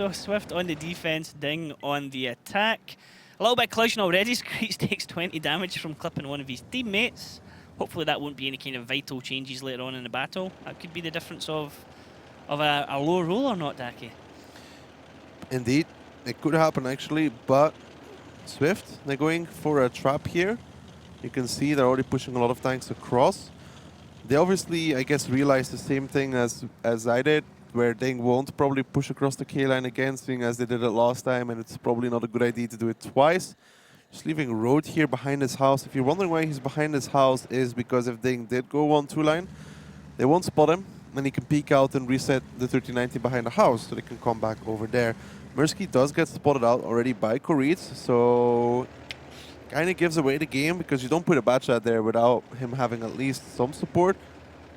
So Swift on the defense, DiNG on the attack. A little bit of collision already. Screech takes 20 damage from clipping one of his teammates. Hopefully that won't be any kind of vital changes later on in the battle. That could be the difference of a low roll or not, Daki. Indeed, it could happen actually, but Swift, they're going for a trap here. You can see they're already pushing a lot of tanks across. They obviously, I guess, realized the same thing as I did, where DiNG won't probably push across the K line again, seeing as they did it last time, and it's probably not a good idea to do it twice. Just leaving Road here behind his house. If you're wondering why he's behind his house, is because if DiNG did go 1-2 line, they won't spot him, and he can peek out and reset the 3090 behind the house, so they can come back over there. Mirsky does get spotted out already by Koritz, so kind of gives away the game because you don't put a bad shot there without him having at least some support.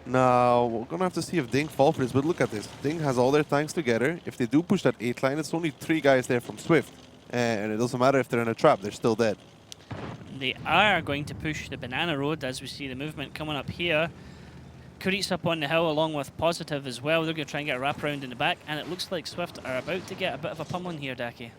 Now, we're going to have to see if DiNG fall for this, but look at this. DiNG has all their tanks together. If they do push that 8 line, it's only 3 guys there from Swift. And it doesn't matter if they're in a trap, they're still dead. They are going to push the banana road as we see the movement coming up here. Koritz up on the hill along with Positive as well. They're going to try and get a wraparound in the back, and it looks like Swift are about to get a bit of a pummeling here, Daki.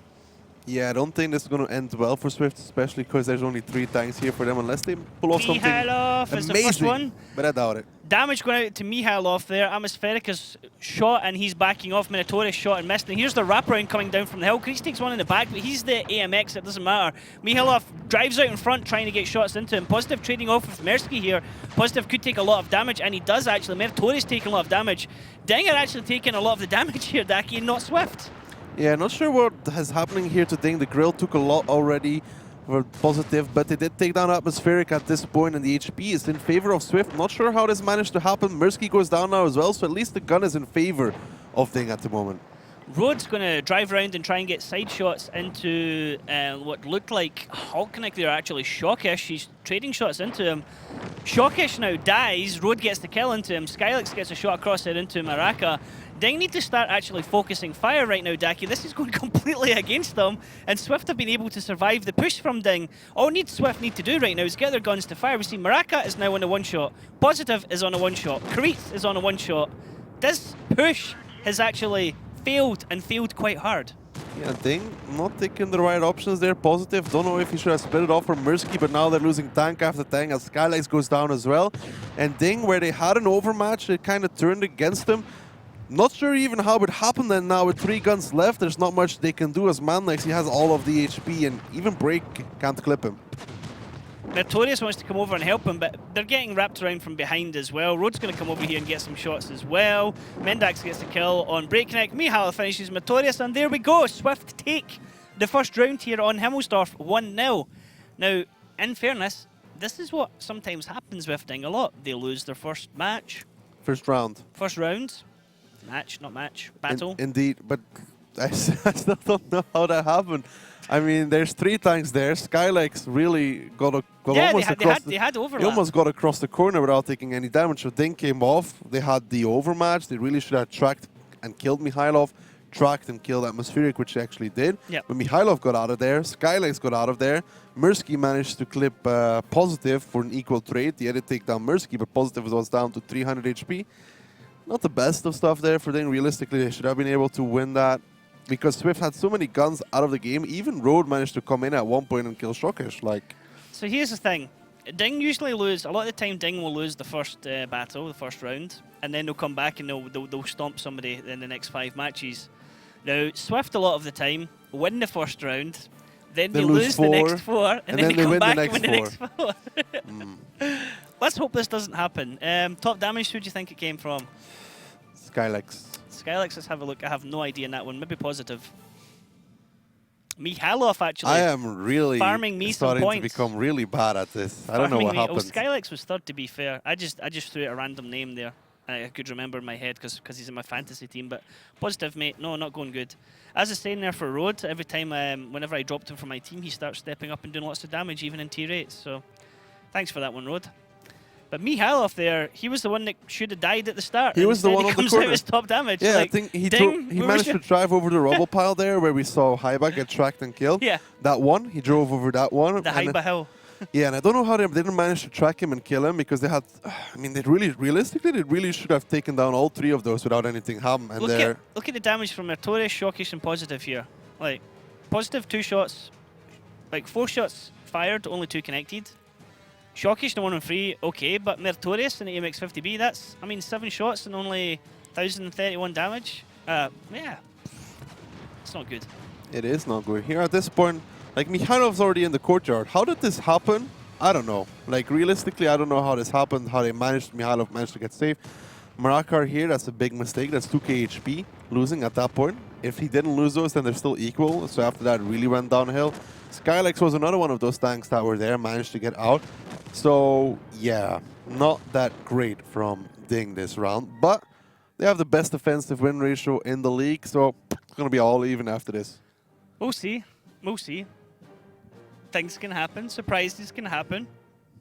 Yeah, I don't think this is going to end well for Swift, especially because there's only 3 tanks here for them, unless they pull off something amazing. Is the first one. But I doubt it. Damage going out to Mihailov there. Atmospheric is shot and he's backing off. Minotaurus shot and missed. And here's the wraparound coming down from the hill. Koritz takes one in the back, but he's the AMX, it doesn't matter. Mihailov drives out in front trying to get shots into him. Positive trading off with Mirsky here. Positive could take a lot of damage, and he does actually. Minotaurus taking a lot of damage. DiNG are actually taking a lot of the damage here, Daki, and not Swift. Yeah, not sure what is happening here to DiNG. The grill took a lot already for Positive, but they did take down Atmospheric at this point, and the HP is in favor of Swift. Not sure how this managed to happen. Mirsky goes down now as well, so at least the gun is in favor of DiNG at the moment. Road's going to drive around and try and get side shots into what looked like Hulknick there, actually. Shockish, he's trading shots into him. Shockish now dies, Road gets the kill into him, Skylix gets a shot across there into Maraka. DiNG need to start actually focusing fire right now, Daki. This is going completely against them, and Swift have been able to survive the push from DiNG. All Swift need to do right now is get their guns to fire. We see Maraka is now on a one-shot. Positive is on a one-shot. Koritz is on a one-shot. This push has actually failed, and failed quite hard. Yeah, DiNG not taking the right options there. Positive, don't know if he should have split it off from Mirsky, but now they're losing tank after tank as Skylex goes down as well. And DiNG, where they had an overmatch, it kind of turned against them. Not sure even how it happened, and now with 3 guns left, there's not much they can do as Manlex. He has all of the HP, and even Break can't clip him. Notorious wants to come over and help him, but they're getting wrapped around from behind as well. Road's going to come over here and get some shots as well. Mendax gets the kill on Breakneck. Mihail finishes Notorious, and there we go. Swift take the first round here on Himmelsdorf, 1-0. Now, in fairness, this is what sometimes happens with DiNG a lot. They lose their first match. First round. First round. Match, not match. Battle. Indeed, but I still don't know how that happened. I mean, there's 3 tanks there. Skylex really got almost across. They had overlap. He almost got across the corner without taking any damage. So DiNG came off. They had the overmatch. They really should have tracked and killed Mihailov. Tracked and killed Atmospheric, which they actually did. Yep. But Mihailov got out of there. Skylex got out of there. Mirsky managed to clip Positive for an equal trade. He had to take down Mirsky, but Positive was down to 300 HP. Not the best of stuff there for DiNG. Realistically, they should have been able to win that because Swift had so many guns out of the game. Even Road managed to come in at one point and kill Shockish. So here's the thing. DiNG usually lose. A lot of the time, DiNG will lose the first battle, the first round, and then they'll come back and they'll stomp somebody in the next 5 matches. Now, Swift a lot of the time win the first round, then they lose 4, the next 4, and then they come back and win the next 4. Let's hope this doesn't happen. Top damage, who do you think it came from? Skylex. Skylex, let's have a look. I have no idea in that one. Maybe Positive. Mihailov actually. I am really farming me starting some points. to become really bad at this. I don't know what happened. Oh, Skylex was third, to be fair. I just threw out a random name there. I could remember in my head because he's in my fantasy team. But Positive, mate, no, not going good. As I was saying there for Road, every time, whenever I dropped him from my team, he starts stepping up and doing lots of damage, even in T-rates. So thanks for that one, Road. But Mihailov there, he was the one that should have died at the start. He was the one on the corner. He comes out as top damage. Yeah, like, I think he managed to drive over the rubble pile there where we saw Haiba get tracked and killed. Yeah. That one, he drove over that one. The Haiba hill. Yeah, and I don't know how they didn't manage to track him and kill him because they had. I mean, realistically, they really should have taken down all 3 of those without anything happening. And Look at the damage from Artorias, Shockish, and Positive here. Like, Positive 2 shots, like 4 shots fired, only 2 connected. Shockish, the 1 on 3, okay, but Meritorious and the AMX-50B, that's, I mean, 7 shots and only 1,031 damage. Yeah, it's not good. it is not good. Here at this point, like, Mikhailov's already in the courtyard. How did this happen? I don't know. Like, realistically, I don't know how this happened, how Mikhailov managed to get safe. Marakar here, that's a big mistake. That's 2k HP losing at that point. If he didn't lose those, then they're still equal. So after that, it really went downhill. Skylex was another one of those tanks that were there, managed to get out. So, yeah, not that great from DiNG this round. But they have the best defensive win ratio in the league, so it's going to be all even after this. We'll see. We'll see. Things can happen. Surprises can happen.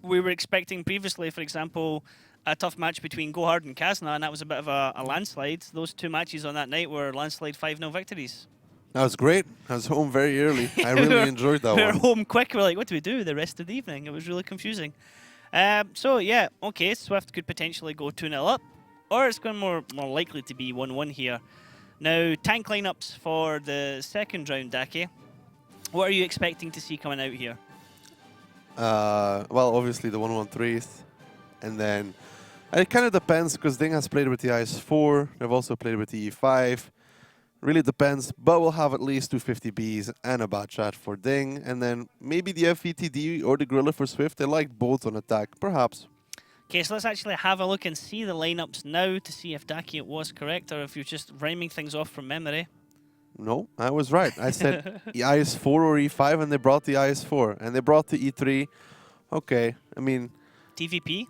We were expecting previously, for example, a tough match between Gohard and Kazna, and that was a bit of a landslide. Those 2 matches on that night were landslide 5-0 victories. That was great. I was home very early. I really enjoyed that one. We were home quick. We're like, what do we do the rest of the evening? It was really confusing. So, yeah, okay, Swift could potentially go 2-0 up, or it's going more likely to be 1-1 here. Now, tank lineups for the second round, Daki. What are you expecting to see coming out here? Well, obviously the 113th, and then it kind of depends because DiNG has played with the IS-4. They've also played with the E5. Really depends, but we'll have at least 250Bs and a bad chat for DiNG, and then maybe the FETD or the Gorilla for Swift. They like both on attack, perhaps. Okay, so let's actually have a look and see the lineups now to see if Daki was correct or if you're just rhyming things off from memory. No, I was right. I said the IS-4 or E5, and they brought the IS-4, and they brought the E3. Okay, I mean... TVP?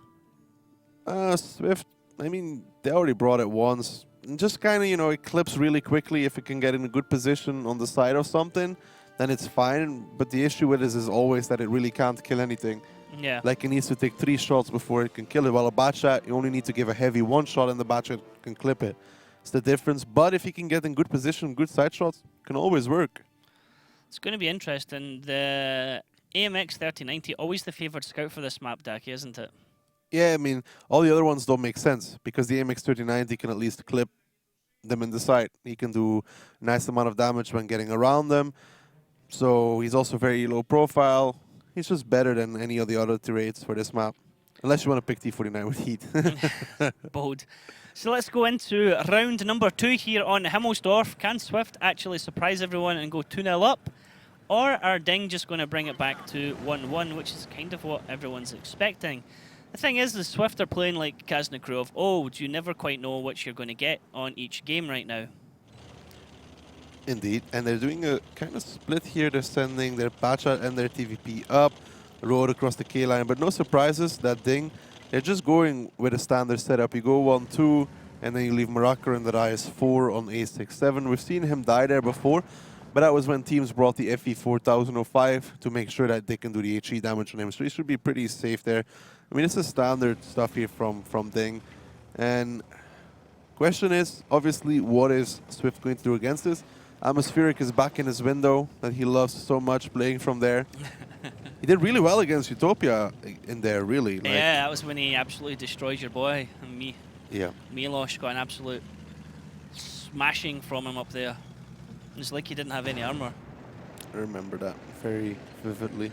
Swift, I mean, they already brought it once. And just kind of, you know, it clips really quickly. If it can get in a good position on the side of something, then it's fine. But the issue with this is always that it really can't kill anything. Yeah. Like, it needs to take 3 shots before it can kill it. While a bad shot, you only need to give a heavy 1 shot, and the bad shot can clip it. It's the difference. But if you can get in good position, good side shots, can always work. It's going to be interesting. The AMX 3090, always the favoured scout for this map, Daki, isn't it? Yeah, I mean, all the other ones don't make sense because the AMX 3090 can at least clip them in the side. He can do a nice amount of damage when getting around them. So he's also very low profile. He's just better than any of the other turrets for this map. Unless you want to pick T49 with heat. Bold. So let's go into round number 2 here on Himmelsdorf. Can Swift actually surprise everyone and go 2-0 up? Or are DiNG just going to bring it back to 1-1, which is kind of what everyone's expecting? The thing is, the Swift are playing like Krasnikrov. Oh, you never quite know what you're going to get on each game right now. Indeed, and they're doing a kind of split here. They're sending their Pacha and their TVP up, road across the K line, but no surprises that DiNG. They're just going with a standard setup. You go 1-2, and then you leave Marakar and the IS-4 on A6-7. We've seen him die there before, but that was when teams brought the FE4005 to make sure that they can do the HE damage on him. So he should be pretty safe there. I mean, this is standard stuff here from DiNG. And question is, obviously, what is Swift going to do against this? Atmospheric is back in his window that he loves so much, playing from there. He did really well against Utopia in there, really. Like, yeah, that was when he absolutely destroyed your boy. And yeah. Milos got an absolute smashing from him up there. It's like he didn't have any armor. I remember that very vividly.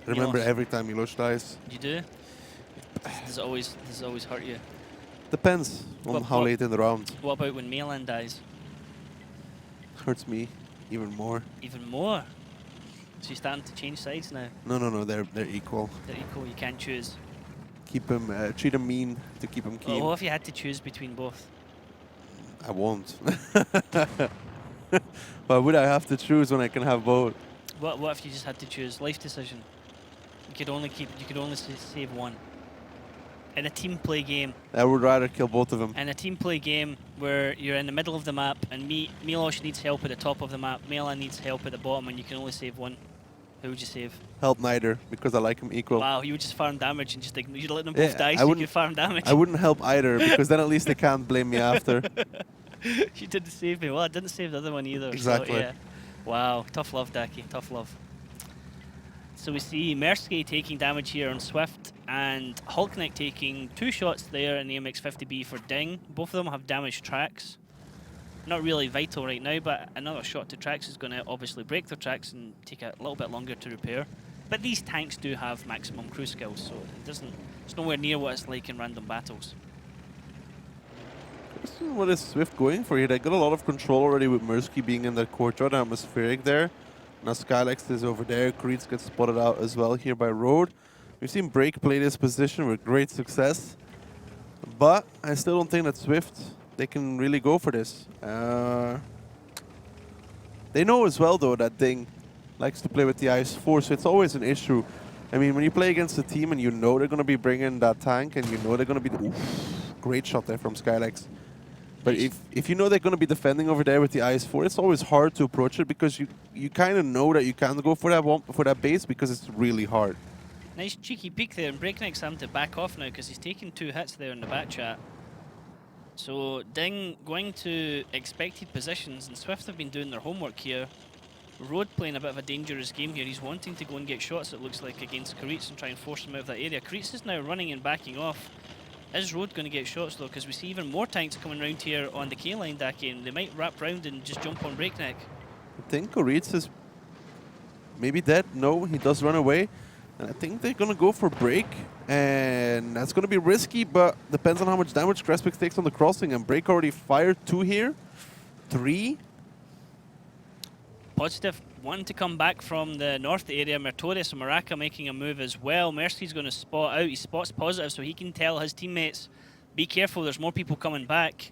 I remember every time Milos dies. You do? Does it always hurt you? Depends on how late in the round. What about when Milan dies? Hurts me even more. Even more? So you're starting to change sides now? No, they're equal. They're equal, you can't choose. Keep him, treat him mean to keep him keen. Well, what if you had to choose between both? I won't. Why would I have to choose when I can have both? What if you just had to choose? Life decision. You could only save one. In a team play game. I would rather kill both of them. In a team play game where you're in the middle of the map and Milos needs help at the top of the map, Milan needs help at the bottom, and you can only save one. Who would you save? Help neither, because I like him equal. Wow, you would just farm damage and just you'd let them both die so you could farm damage. I wouldn't help either, because then at least they can't blame me after. You didn't save me. Well, I didn't save the other one either. Exactly. So, yeah. Wow, tough love, Daki. Tough love. So we see Mersky taking damage here on Swift and Hulknick taking 2 shots there in the MX-50B for DiNG. Both of them have damaged tracks. Not really vital right now, but another shot to tracks is going to obviously break their tracks and take a little bit longer to repair. But these tanks do have maximum crew skills, so it's nowhere near what it's like in random battles. What is Swift going for here? They got a lot of control already with Mersky being in that courtyard, atmospheric there. Now Skylex is over there. Creeds gets spotted out as well here by Road. We've seen Break play this position with great success, but I still don't think that Swift, they can really go for this. They know as well though that DiNG likes to play with the IS-4, so it's always an issue. I mean, when you play against a team and you know they're going to be bringing that tank and you know they're going to be... Oof, great shot there from Skylex. But if you know they're going to be defending over there with the IS-4, it's always hard to approach it because you kind of know that you can't go for that base because it's really hard. Nice cheeky peek there, and Breakneck's having to back off now because he's taken 2 hits there in the back chat. So DiNG going to expected positions, and Swift have been doing their homework here. Road playing a bit of a dangerous game here. He's wanting to go and get shots, it looks like, against Karitz and try and force him out of that area. Karitz is now running and backing off. Is Road going to get shots though? Because we see even more tanks coming around here on the K-line, Daki, and they might wrap round and just jump on Breakneck. I think Karitz is maybe dead. No, he does run away. And I think they're going to go for Break. And that's going to be risky, but depends on how much damage Crespix takes on the crossing. And Break already fired 2 here. 3. Positive wanting to come back from the north area. Mertorius and Maraka making a move as well. Mercy's going to spot out. He spots Positive so he can tell his teammates, be careful, there's more people coming back.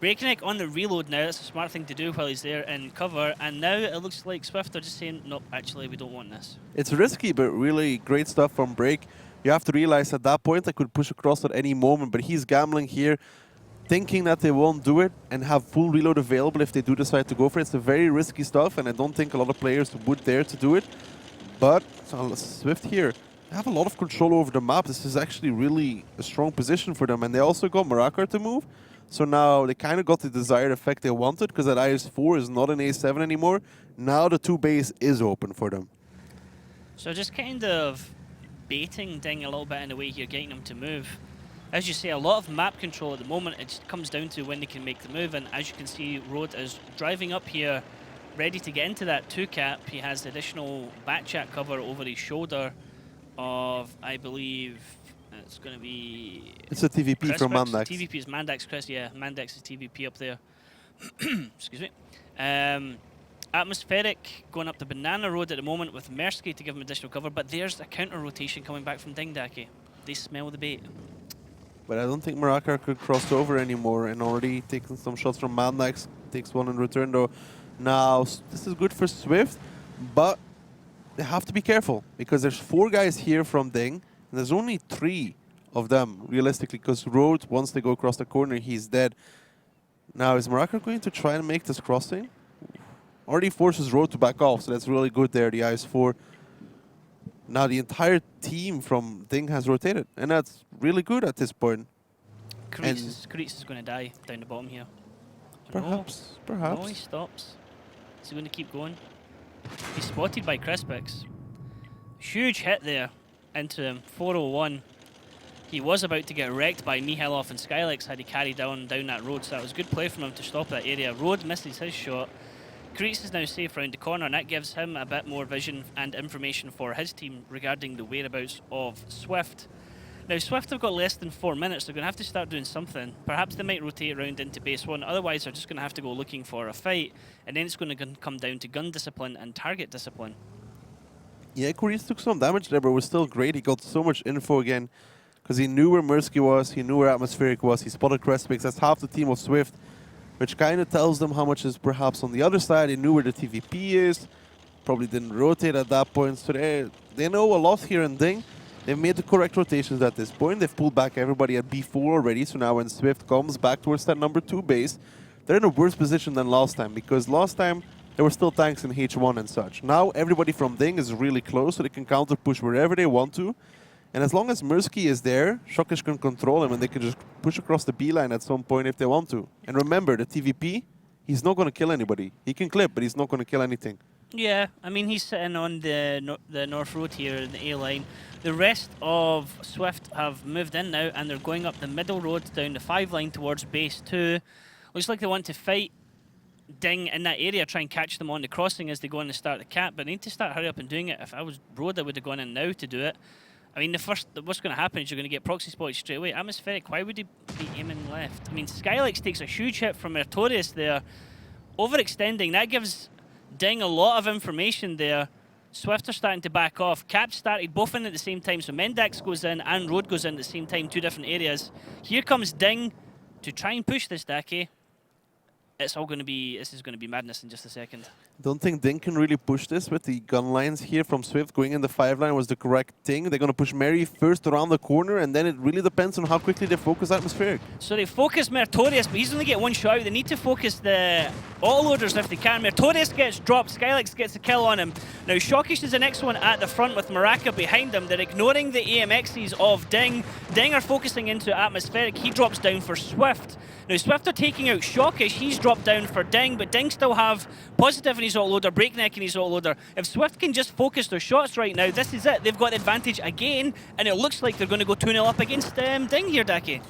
Breakneck on the reload now. That's a smart thing to do while he's there in cover. And now it looks like Swift are just saying, no, actually, we don't want this. It's risky, but really great stuff from Break. You have to realize at that point I could push across at any moment, but he's gambling here, thinking that they won't do it and have full reload available if they do decide to go for it. It's a very risky stuff, and I don't think a lot of players would dare to do it. But Swift here, they have a lot of control over the map. This is actually really a strong position for them, and they also got Maraka to move. So now they kind of got the desired effect they wanted, because that IS-4 is not an A7 anymore. Now the 2 base is open for them. So just kind of baiting DiNG a little bit in a way here, getting them to move. As you say, a lot of map control at the moment. It just comes down to when they can make the move, and as you can see, Road is driving up here, ready to get into that 2-cap. He has additional back chat cover over his shoulder of, I believe, it's going to be... It's a TVP from Mandax. TVP is Mandax, Chris, yeah. Mandax is TVP up there. Excuse me. Atmospheric going up the Banana Road at the moment with Mersky to give him additional cover, but there's a counter rotation coming back from DiNG, Daki. They smell the bait. But I don't think Maraka could cross over anymore, and already taking some shots from Mandax. Takes 1 in return though. Now, this is good for Swift, but they have to be careful, because there's 4 guys here from DiNG, and there's only 3 of them, realistically, because Road, once they go across the corner, he's dead. Now, is Maraka going to try and make this crossing? Already forces Road to back off, so that's really good there, the IS-4. Now the entire team from DiNG has rotated, and that's really good at this point. Karitz is going to die down the bottom here. Perhaps. No, he stops. Is he going to keep going? He's spotted by Crispix. Huge hit there into him, 401. He was about to get wrecked by Mihailov and Skylex had he carried down that road, so that was good play from him to stop that area. Road misses his shot. Karitz is now safe around the corner, and that gives him a bit more vision and information for his team regarding the whereabouts of Swift. Now, Swift have got less than 4 minutes. They're going to have to start doing something. Perhaps they might rotate around into base 1. Otherwise, they're just going to have to go looking for a fight, and then it's going to come down to gun discipline and target discipline. Yeah, Karitz took some damage there, but it was still great. He got so much info again, because he knew where Mersky was, he knew where Atmospheric was, he spotted Crespix. That's half the team of Swift, which kind of tells them how much is perhaps on the other side. They knew where the TVP is, probably didn't rotate at that point, so they know a lot here in DiNG. They've made the correct rotations at this point. They've pulled back everybody at B4 already, so now when Swift comes back towards that number 2 base, they're in a worse position than last time, because last time there were still tanks in H1 and such. Now everybody from DiNG is really close, so they can counter push wherever they want to. And as long as Mersky is there, Shokish can control him, and they can just push across the B line at some point if they want to. And remember, the TVP, he's not going to kill anybody. He can clip, but he's not going to kill anything. Yeah, I mean, he's sitting on the North Road here in the A line. The rest of Swift have moved in now, and they're going up the middle road down the 5 line towards base 2. Looks like they want to fight DiNG in that area, try and catch them on the crossing as they go in to start the cap, but they need to start hurry up and doing it. If I was Road, I would have gone in now to do it. I mean, what's going to happen is you're going to get proxy spotted straight away. Atmospheric, why would he be aiming left? I mean, Skylex takes a huge hit from Artorias there. Overextending, that gives DiNG a lot of information there. Swift are starting to back off. Cap started both in at the same time, so Mendax goes in and Road goes in at the same time, 2 different areas. Here comes DiNG to try and push this, Dake. This is going to be madness in just a second. Don't think DiNG can really push this with the gun lines here from Swift. Going in the 5 line was the correct thing. They're going to push Mary first around the corner, and then it really depends on how quickly they focus Atmospheric. So they focus Mertorius, but he's only get one shot out. They need to focus the autoloaders if they can. Mertorius gets dropped. Skylex gets a kill on him. Now Shockish is the next one at the front with Maraka behind him. They're ignoring the AMXs of DiNG. DiNG are focusing into Atmospheric. He drops down for Swift. Now Swift are taking out Shockish. He's dropped down for DiNG, but DiNG still have Positive in his autoloader, Breakneck in his autoloader. If Swift can just focus their shots right now, this is it. They've got the advantage again, and it looks like they're going to go 2-0 up against DiNG here, Daki.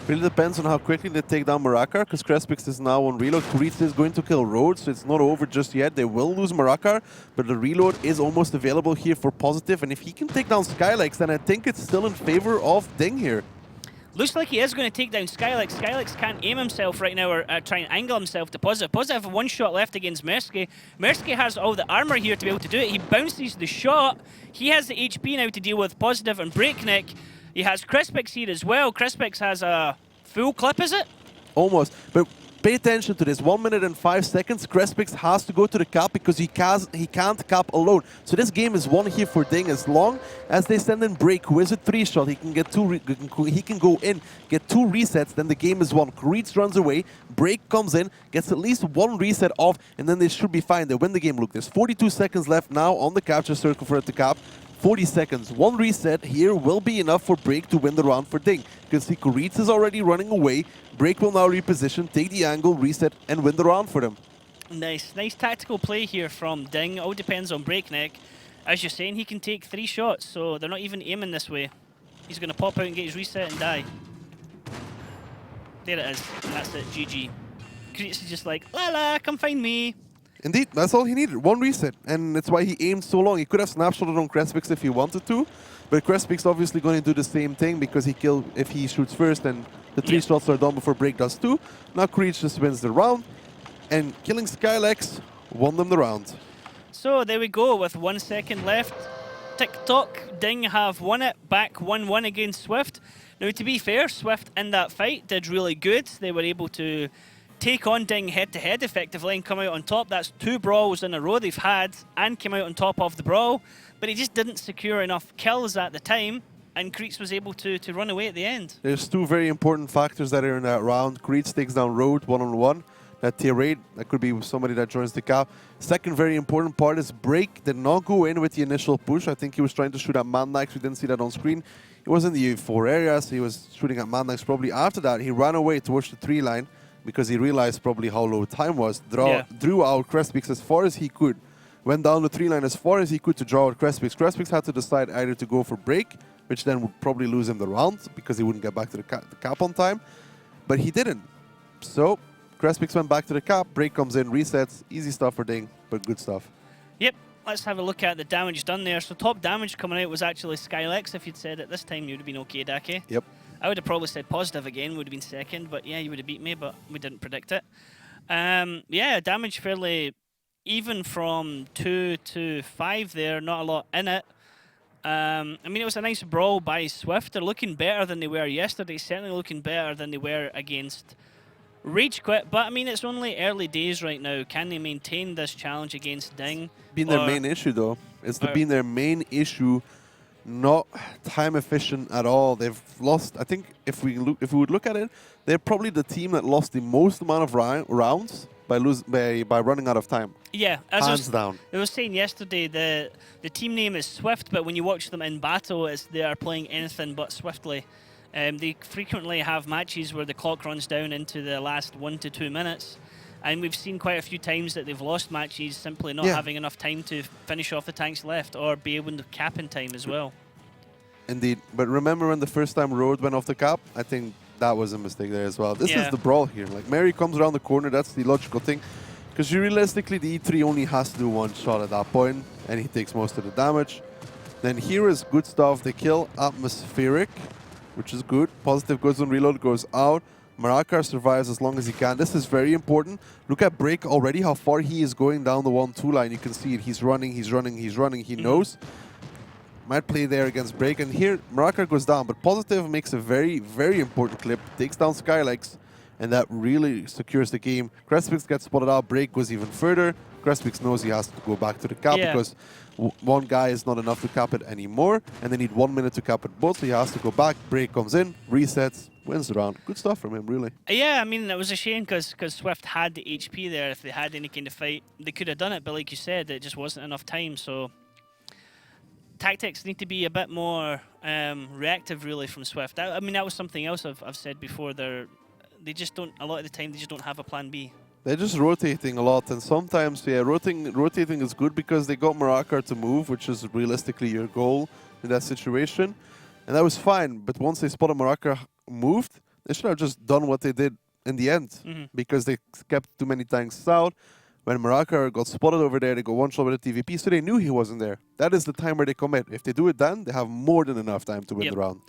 Really depends on how quickly they take down Marakar, because Crespix is now on reload. Kuritsa is going to kill Road, so it's not over just yet. They will lose Marakar, but the reload is almost available here for Positive, and if he can take down Skylex, then I think it's still in favor of DiNG here. Looks like he is going to take down Skylex. Skylex can't aim himself right now or try and angle himself to Positive. Positive have 1 shot left against Mersky. Mersky has all the armor here to be able to do it. He bounces the shot. He has the HP now to deal with Positive and Breakneck. He has Crespix here as well. Crespix has a full clip, is it? Almost, but pay attention to this. 1 minute and 5 seconds. Crespix has to go to the cap because he can't cap alone. So this game is won here for DiNG as long as they send in Break, who is a 3-shot. He can get he can go in, get 2 resets, then the game is won. Kuritz runs away, Break comes in, gets at least 1 reset off, and then they should be fine. They win the game. Look, there's 42 seconds left now on the capture circle for it to cap. 40 seconds. 1 reset here will be enough for Break to win the round for DiNG. You can see Kuritz is already running away. Break will now reposition, take the angle, reset, and win the round for them. Nice tactical play here from DiNG. All depends on Breakneck. As you're saying, he can take 3 shots, so they're not even aiming this way. He's going to pop out and get his reset and die. There it is, and that's it, GG. Kuritz is just like, la la, come find me. Indeed, that's all he needed. 1 reset, and that's why he aimed so long. He could have snapshotted on Crespix if he wanted to, but Crespix obviously going to do the same thing because if he shoots first, then the 3 shots are done before Break does 2. Now Kuritz just wins the round, and killing Skylex won them the round. So there we go with 1 second left. Tick-tock, DiNG have won it, back 1-1 against Swift. Now to be fair, Swift in that fight did really good. They were able to take on DiNG head-to-head effectively and come out on top. That's 2 brawls in a row they've had and came out on top of the brawl. But he just didn't secure enough kills at the time, and Kuritz was able to run away at the end. There's 2 very important factors that are in that round. Kuritz takes down Road 1-on-1. That tier 8, that could be somebody that joins the cap. Second very important part is Break did not go in with the initial push. I think he was trying to shoot at Mandax. We didn't see that on screen. He was in the 4 areas. He was shooting at Mandax. Probably after that, he ran away towards the 3 line because he realized probably how low time was. Drew out Crespix as far as he could. Went down the 3 line as far as he could to draw out Crespix. Crespix had to decide either to go for Break, which then would probably lose him the round because he wouldn't get back to the cap on time. But he didn't. So Crespix went back to the cap, Break comes in, resets. Easy stuff for DiNG, but good stuff. Yep, let's have a look at the damage done there. So top damage coming out was actually Skylex. If you'd said it this time, you would have been okay, Daki. Yep. I would have probably said Positive again, would have been second, but yeah, you would have beat me, but we didn't predict it. Yeah, damage fairly even from 2 to 5 there, not a lot in it. I mean, it was a nice brawl by Swift. They're looking better than they were yesterday, certainly looking better than they were against Rage Quit, but I mean, it's only early days right now. Can they maintain this challenge against DiNG? Been their main issue though. It's been their main issue, not time efficient at all. They've lost, I think if we would look at it, they're probably the team that lost the most amount of rounds by running out of time. Yeah, hands down. I was saying yesterday, the team name is Swift, but when you watch them in battle, they are playing anything but swiftly. They frequently have matches where the clock runs down into the last 1 to 2 minutes, And we've seen quite a few times that they've lost matches simply not having enough time to finish off the tanks left or be able to cap in time as well. Indeed. But remember when the first time Road went off the cap? I think that was a mistake there as well. This is the brawl here. Like, Mary comes around the corner, that's the logical thing. Because realistically, the E3 only has to do one shot at that point, and he takes most of the damage. Then here is good stuff. They kill Atmospheric, which is good. Positive goes on reload, goes out. Marakar survives as long as he can. This is very important. Look at Break already, how far he is going down the 1-2 line. You can see it. He's running, he's running, he's running. He knows. Might play there against Break. And here, Marakar goes down. But Positive makes a very, very important clip. Takes down Skylex. And that really secures the game. Crespix gets spotted out. Break goes even further. Crespix knows he has to go back to the cap because one guy is not enough to cap it anymore. And they need 1 minute to cap it both, so he has to go back. Break comes in, resets, wins the round. Good stuff from him, really. Yeah, I mean, it was a shame because Swift had the HP there. If they had any kind of fight, they could have done it. But like you said, it just wasn't enough time. So tactics need to be a bit more reactive, really, from Swift. I mean, that was something else I've said before. They just don't, a lot of the time, they just don't have a plan B. They're just rotating a lot, and sometimes, rotating is good because they got Marakar to move, which is realistically your goal in that situation. And that was fine, but once they spotted Marakar moved, they should have just done what they did in the end, because they kept too many tanks out. When Marakar got spotted over there, they go one shot with a TVP, so they knew he wasn't there. That is the time where they commit. If they do it then, they have more than enough time to win the round.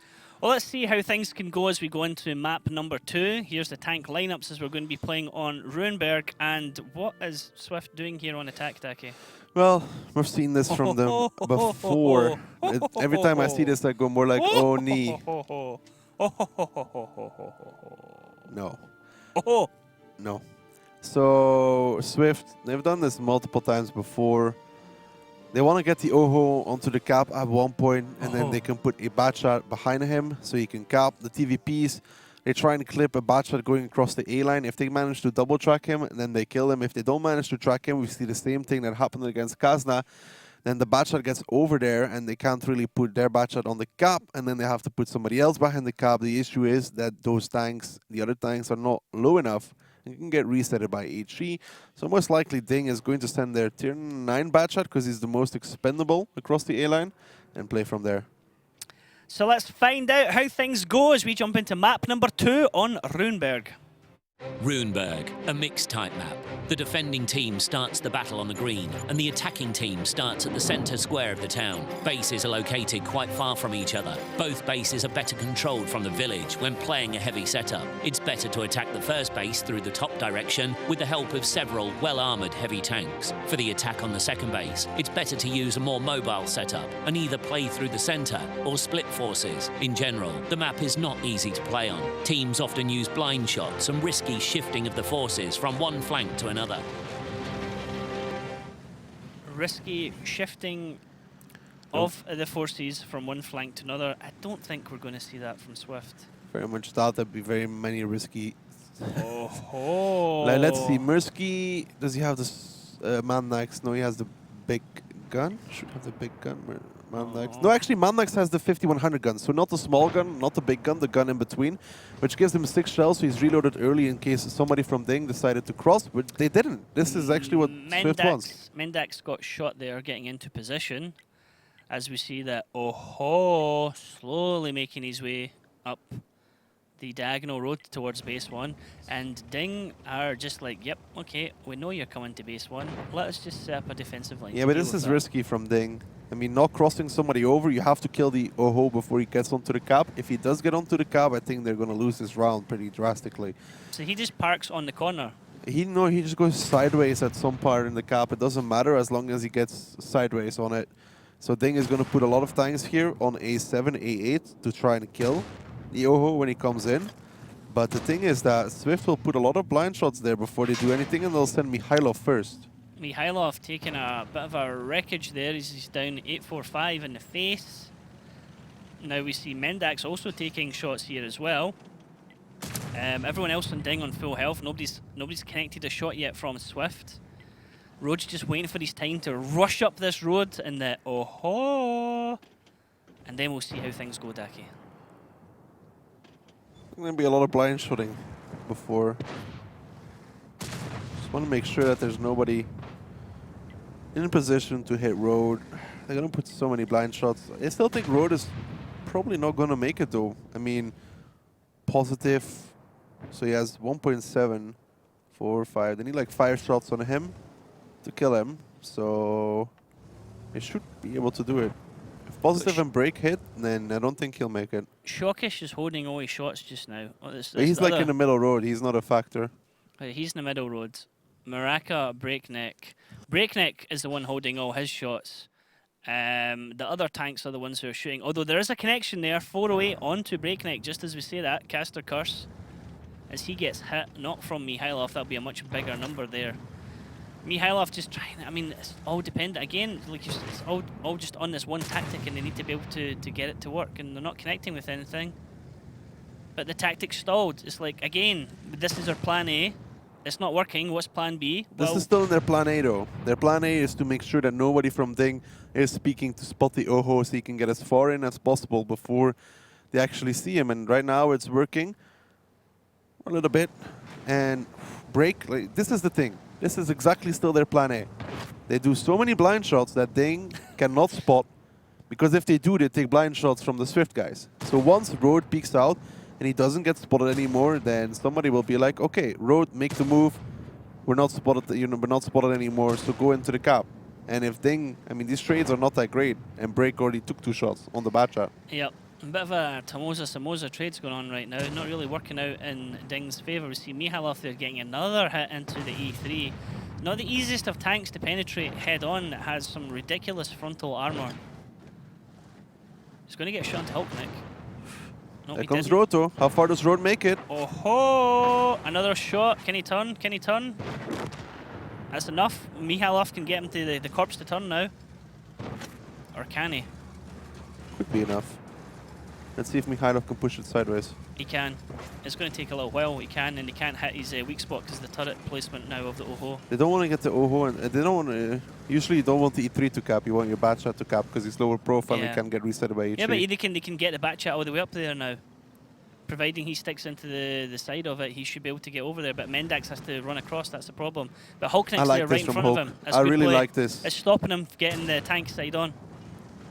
Well, let's see how things can go as we go into map number 2. Here's the tank lineups as we're going to be playing on Ruinberg. And what is Swift doing here on attack, Taki? Well, we've seen this from them before. Every time I see this, I go more like, oh, nee. No. No. So, Swift, they've done this multiple times before. They want to get the Oho onto the cap at one point, and then they can put a bad shot behind him so he can cap the TVPs. They try and clip a bad shot going across the A line. If they manage to double track him, then they kill him. If they don't manage to track him, we see the same thing that happened against Kazna. Then the bad shot gets over there, and they can't really put their bad shot on the cap, and then they have to put somebody else behind the cap. The issue is that those tanks, the other tanks, are not low enough. You can get resetted by HE. So most likely DiNG is going to send their tier 9 bad shot because he's the most expendable across the A-line and play from there. So let's find out how things go as we jump into map number 2 on Ruinberg. Ruinberg, a mixed type map. The defending team starts the battle on the green, and the attacking team starts at the centre square of the town. Bases are located quite far from each other. Both bases are better controlled from the village when playing a heavy setup. It's better to attack the first base through the top direction with the help of several well-armoured heavy tanks. For the attack on the second base, it's better to use a more mobile setup and either play through the centre or split forces. In general, the map is not easy to play on. Teams often use blind shots and risky shifting of the forces from one flank to another. Risky shifting of the forces from one flank to another. I don't think we're going to see that from Swift. Very much doubt there'd be very many risky. Like, let's see. Mirsky, does he have this Mannax? No, he has the big gun. Should have the big gun. Mannax. No, actually, Mannax has the 5100 gun. So not the small gun, not the big gun, the gun in between, which gives him 6 shells. So he's reloaded early in case somebody from DiNG decided to cross, but they didn't. This is actually what Swift wants. Mendax got shot there, getting into position. As we see that Oho slowly making his way up the diagonal road towards base 1, and DiNG are just like, yep, okay, we know you're coming to base 1. Let us just set up a defensive line. Yeah, but this is risky from DiNG. I mean, not crossing somebody over, you have to kill the Oho before he gets onto the cap. If he does get onto the cap, I think they're going to lose this round pretty drastically. So he just parks on the corner. He just goes sideways at some part in the cap. It doesn't matter as long as he gets sideways on it. So DiNG is going to put a lot of tanks here on A7, A8 to try and kill the Oho when he comes in. But the thing is that Swift will put a lot of blind shots there before they do anything, and they'll send Mihailov first. Mihailov taking a bit of a wreckage there. He's down 845 in the face. Now we see Mendax also taking shots here as well. Everyone else on DiNG on full health. Nobody's connected a shot yet from Swift. Road's just waiting for his time to rush up this road and the Oho. And then we'll see how things go, Daki. There's going to be a lot of blind shotting before Want to make sure that there's nobody in position to hit Road. They're going to put so many blind shots. I still think Road is probably not going to make it though. I mean, positive. So he has 1.7, 4, 5. They need like 5 shots on him to kill him. So they should be able to do it. If positive and break hit, then I don't think he'll make it. Shockish is holding all his shots just now. Oh, He's like in the middle road. He's not a factor. He's in the middle road. Maraka, Breakneck. Breakneck is the one holding all his shots. The other tanks are the ones who are shooting. Although there is a connection there. 408 onto Breakneck, just as we say that. Caster Curse. As he gets hit, not from Mihailov, that'll be a much bigger number there. Mihailov just trying, I mean, it's all dependent. Again, like it's all just on this one tactic, and they need to be able to get it to work, and they're not connecting with anything. But the tactic stalled. It's like, again, this is our plan A. It's not working. What's plan B? This is still in their plan A though. Their plan A is to make sure that nobody from DiNG is speaking to spot the Oho so he can get as far in as possible before they actually see him. And right now it's working a little bit. And break, like, this is the thing. This is exactly still their plan A. They do so many blind shots that DiNG cannot spot, because if they do, they take blind shots from the Swift guys. So once Road peeks out and he doesn't get spotted anymore, then somebody will be like, okay, Road, make the move. We're not spotted, we're not spotted anymore, so go into the cap. And if DiNG, I mean, these trades are not that great, and Break already took 2 shots on the bad shot. Yep. A bit of a Tamosa-Samosa trades going on right now. Not really working out in DiNG's favour. We see Mihailov there getting another hit into the E3. Not the easiest of tanks to penetrate head-on. That has some ridiculous frontal armour. He's going to get shot into Hulknick. No, There comes Roto. How far does Road make it? Oh ho! Another shot. Can he turn? Can he turn? That's enough. Mihailov can get him to the corpse to turn now. Or can he? Could be enough. Let's see if Mikhailov can push it sideways. He can. It's going to take a little while. He can, and he can't hit his weak spot because the turret placement now of the Oho. They don't want to get the Oho, and they don't want to. Usually, you don't want the E3 to cap. You want your bad shot to cap because it's lower profile and can get reset by E3. Yeah, but they can get the back chat all the way up there now. Providing he sticks into the side of it, he should be able to get over there. But Mendax has to run across. That's the problem. But Hulknick's there right in front of him. I really like this. It's stopping him getting the tank side on.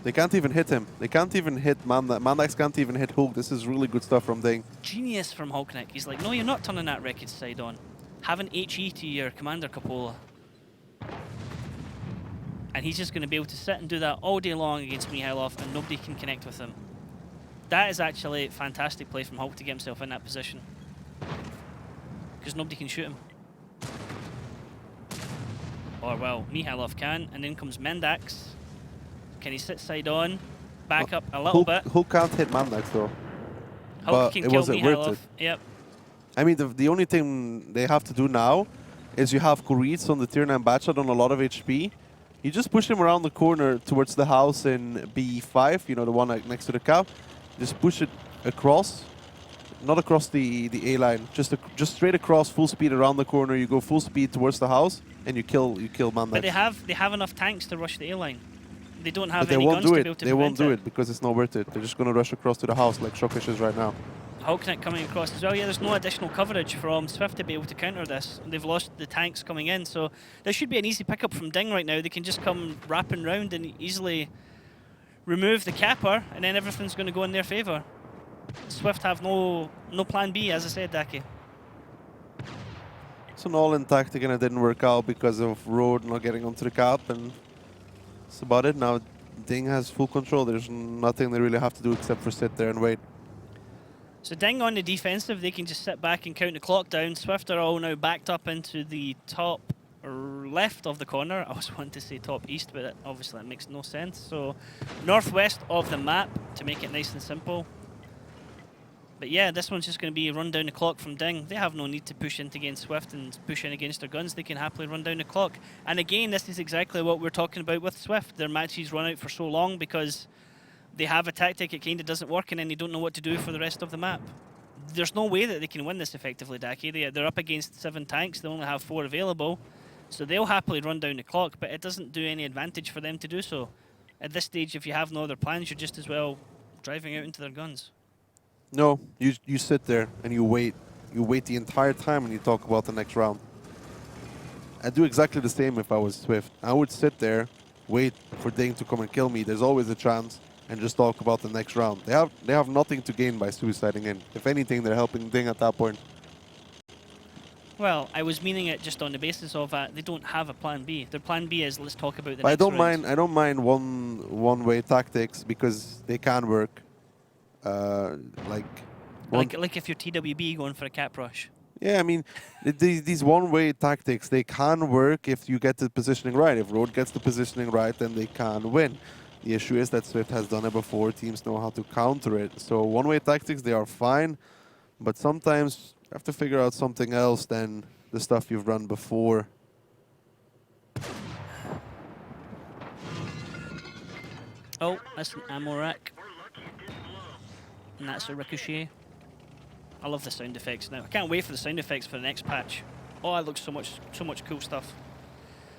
They can't even hit him. They can't even hit Mandax. Mandax can't even hit Hulk. This is really good stuff from DiNG. Genius from Hulknick. He's like, no, you're not turning that wreckage side on. Have an HE to your Commander Cupola. And he's just going to be able to sit and do that all day long against Mihailov, and nobody can connect with him. That is actually a fantastic play from Hulk to get himself in that position. Because nobody can shoot him. Or, well, Mihailov can. And then comes Mendax. Can he sit side on, back up a little bit? Hulk can't hit Mandax though. Hulk can kill Mihailov. Yep. I mean, the only thing they have to do now is you have Kuritz on the tier 9 Batchat on a lot of HP. You just push him around the corner towards the house in B5, you know, the one next to the cap. Just push it across, not across the A line, just straight across, full speed around the corner. You go full speed towards the house, and you kill Mandax. But they have enough tanks to rush the A line. They don't have but any guns to be able to They won't do it because it's not worth it. They're just going to rush across to the house like Shockish is right now. Hulknick coming across as well. Yeah, there's no additional coverage from Swift to be able to counter this. They've lost the tanks coming in, so this should be an easy pickup from DiNG right now. They can just come wrapping round and easily remove the capper, and then everything's going to go in their favour. Swift have no plan B, as I said, Daki. It's an all-in tactic and it didn't work out because of Road not getting onto the cap, and that's about it. Now DiNG has full control. There's nothing they really have to do except for sit there and wait. So DiNG on the defensive, they can just sit back and count the clock down. Swift are all now backed up into the top left of the corner. I was wanting to say top east, but obviously that makes no sense. So northwest of the map to make it nice and simple. But yeah, this one's just going to be run down the clock from DiNG. They have no need to push into against Swift and push in against their guns. They can happily run down the clock. And again, this is exactly what we're talking about with Swift. Their matches run out for so long because they have a tactic, it kind of doesn't work, and then they don't know what to do for the rest of the map. There's no way that they can win this effectively, Daki. They're up against 7 tanks. They only have 4 available. So they'll happily run down the clock, but it doesn't do any advantage for them to do so. At this stage, if you have no other plans, you're just as well driving out into their guns. No, you sit there and you wait. You wait the entire time and you talk about the next round. I'd do exactly the same if I was Swift. I would sit there, wait for DiNG to come and kill me. There's always a chance, and just talk about the next round. They have nothing to gain by suiciding in. If anything, they're helping DiNG at that point. Well, I was meaning it just on the basis of they don't have a plan B. Their plan B is let's talk about the But next round. I don't mind one-way tactics because they can work. Like if you're TWB going for a cap rush. Yeah, I mean, these one-way tactics, they can work if you get the positioning right. If Road gets the positioning right, then they can win. The issue is that Swift has done it before. Teams know how to counter it. So one-way tactics, they are fine. But sometimes you have to figure out something else than the stuff you've run before. Oh, that's an ammo rack. And that's a ricochet. I love the sound effects now. I can't wait for the sound effects for the next patch. Oh, it looks so much cool stuff.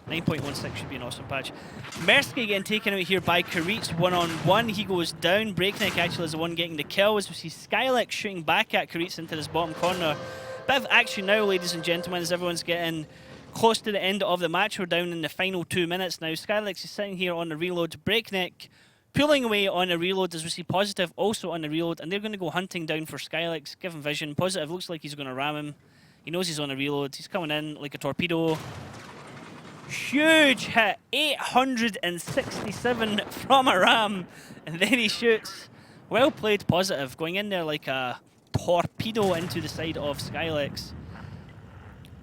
9.16 should be an awesome patch. Mersky getting taken out here by Karitz one-on-one. He goes down. Breakneck actually is the one getting the kill as we see Skylex shooting back at Karitz into this bottom corner. Bit of action now, ladies and gentlemen, as everyone's getting close to the end of the match. We're down in the final 2 minutes now. Skylex is sitting here on the reload. Breakneck pulling away on a reload as we see Positive also on the reload, and they're going to go hunting down for Skylex. Give him vision. Positive looks like he's going to ram him. He knows he's on a reload. He's coming in like a torpedo. Huge hit. 867 from a ram. And then he shoots. Well played, Positive. Going in there like a torpedo into the side of Skylex.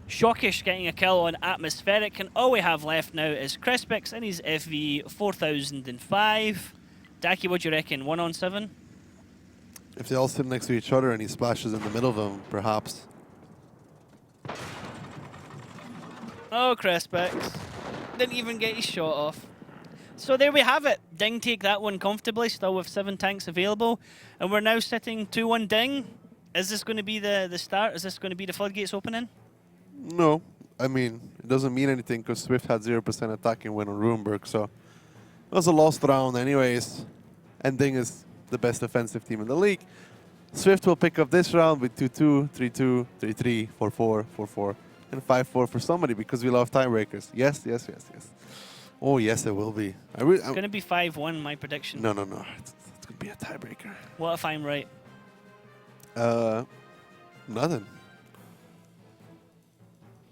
Shockish getting a kill on Atmospheric. And all we have left now is Crispix in his FV 4005. Daki, what do you reckon? 1-on-7? If they all sit next to each other and he splashes in the middle of them, perhaps. Oh, Crispix. Didn't even get his shot off. So there we have it. DiNG take that one comfortably, still with 7 tanks available. And we're now sitting 2-1 DiNG. Is this going to be the start? Is this going to be the floodgates opening? No. I mean, it doesn't mean anything because Swift had 0% attacking win on Runeberg, so it was a lost round anyways. And DiNG is the best defensive team in the league. Swift will pick up this round with 2-2, 3-2, 3-3, 4-4, 4-4, and 5-4 for somebody because we love tiebreakers. Yes, yes, yes, yes. Oh, yes, it will be. It's going to be 5-1, my prediction. No. It's going to be a tiebreaker. What if I'm right? Nothing.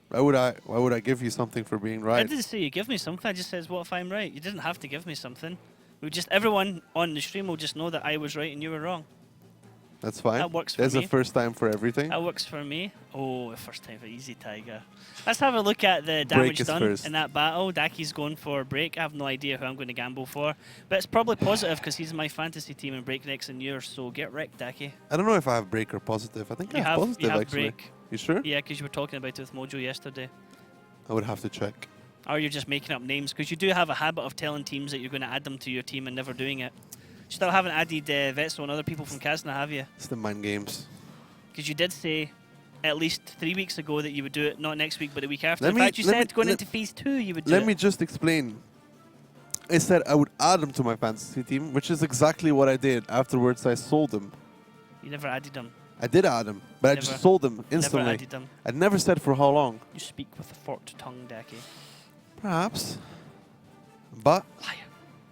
Why would I give you something for being right? I didn't say you give me something. I just said, what if I'm right? You didn't have to give me something. Everyone on the stream will just know that I was right and you were wrong. That's fine. That works for me. There's a first time for everything. That works for me. Oh, the first time for easy Tiger. Let's have a look at the damage done in that battle. Daki's going for break. I have no idea who I'm going to gamble for. But it's probably Positive because he's my fantasy team and Breakneck's in yours. So get wrecked, Daki. I don't know if I have break or Positive. I think I have Positive, you have actually. Break. You sure? Yeah, because you were talking about it with Mojo yesterday. I would have to check. Or you're just making up names because you do have a habit of telling teams that you're going to add them to your team and never doing it. Still haven't added Vetso and other people from Kazna, have you? It's the mind games. Because you did say at least 3 weeks ago that you would do it, not next week, but the week after. In fact, you said going into Phase 2 you would do it. Let me just explain. I said I would add them to my fantasy team, which is exactly what I did. Afterwards, I sold them. You never added them. I did add them, but I just sold them instantly. Never added them. I never said for how long. You speak with a forked tongue, Daki. Perhaps. But Liar.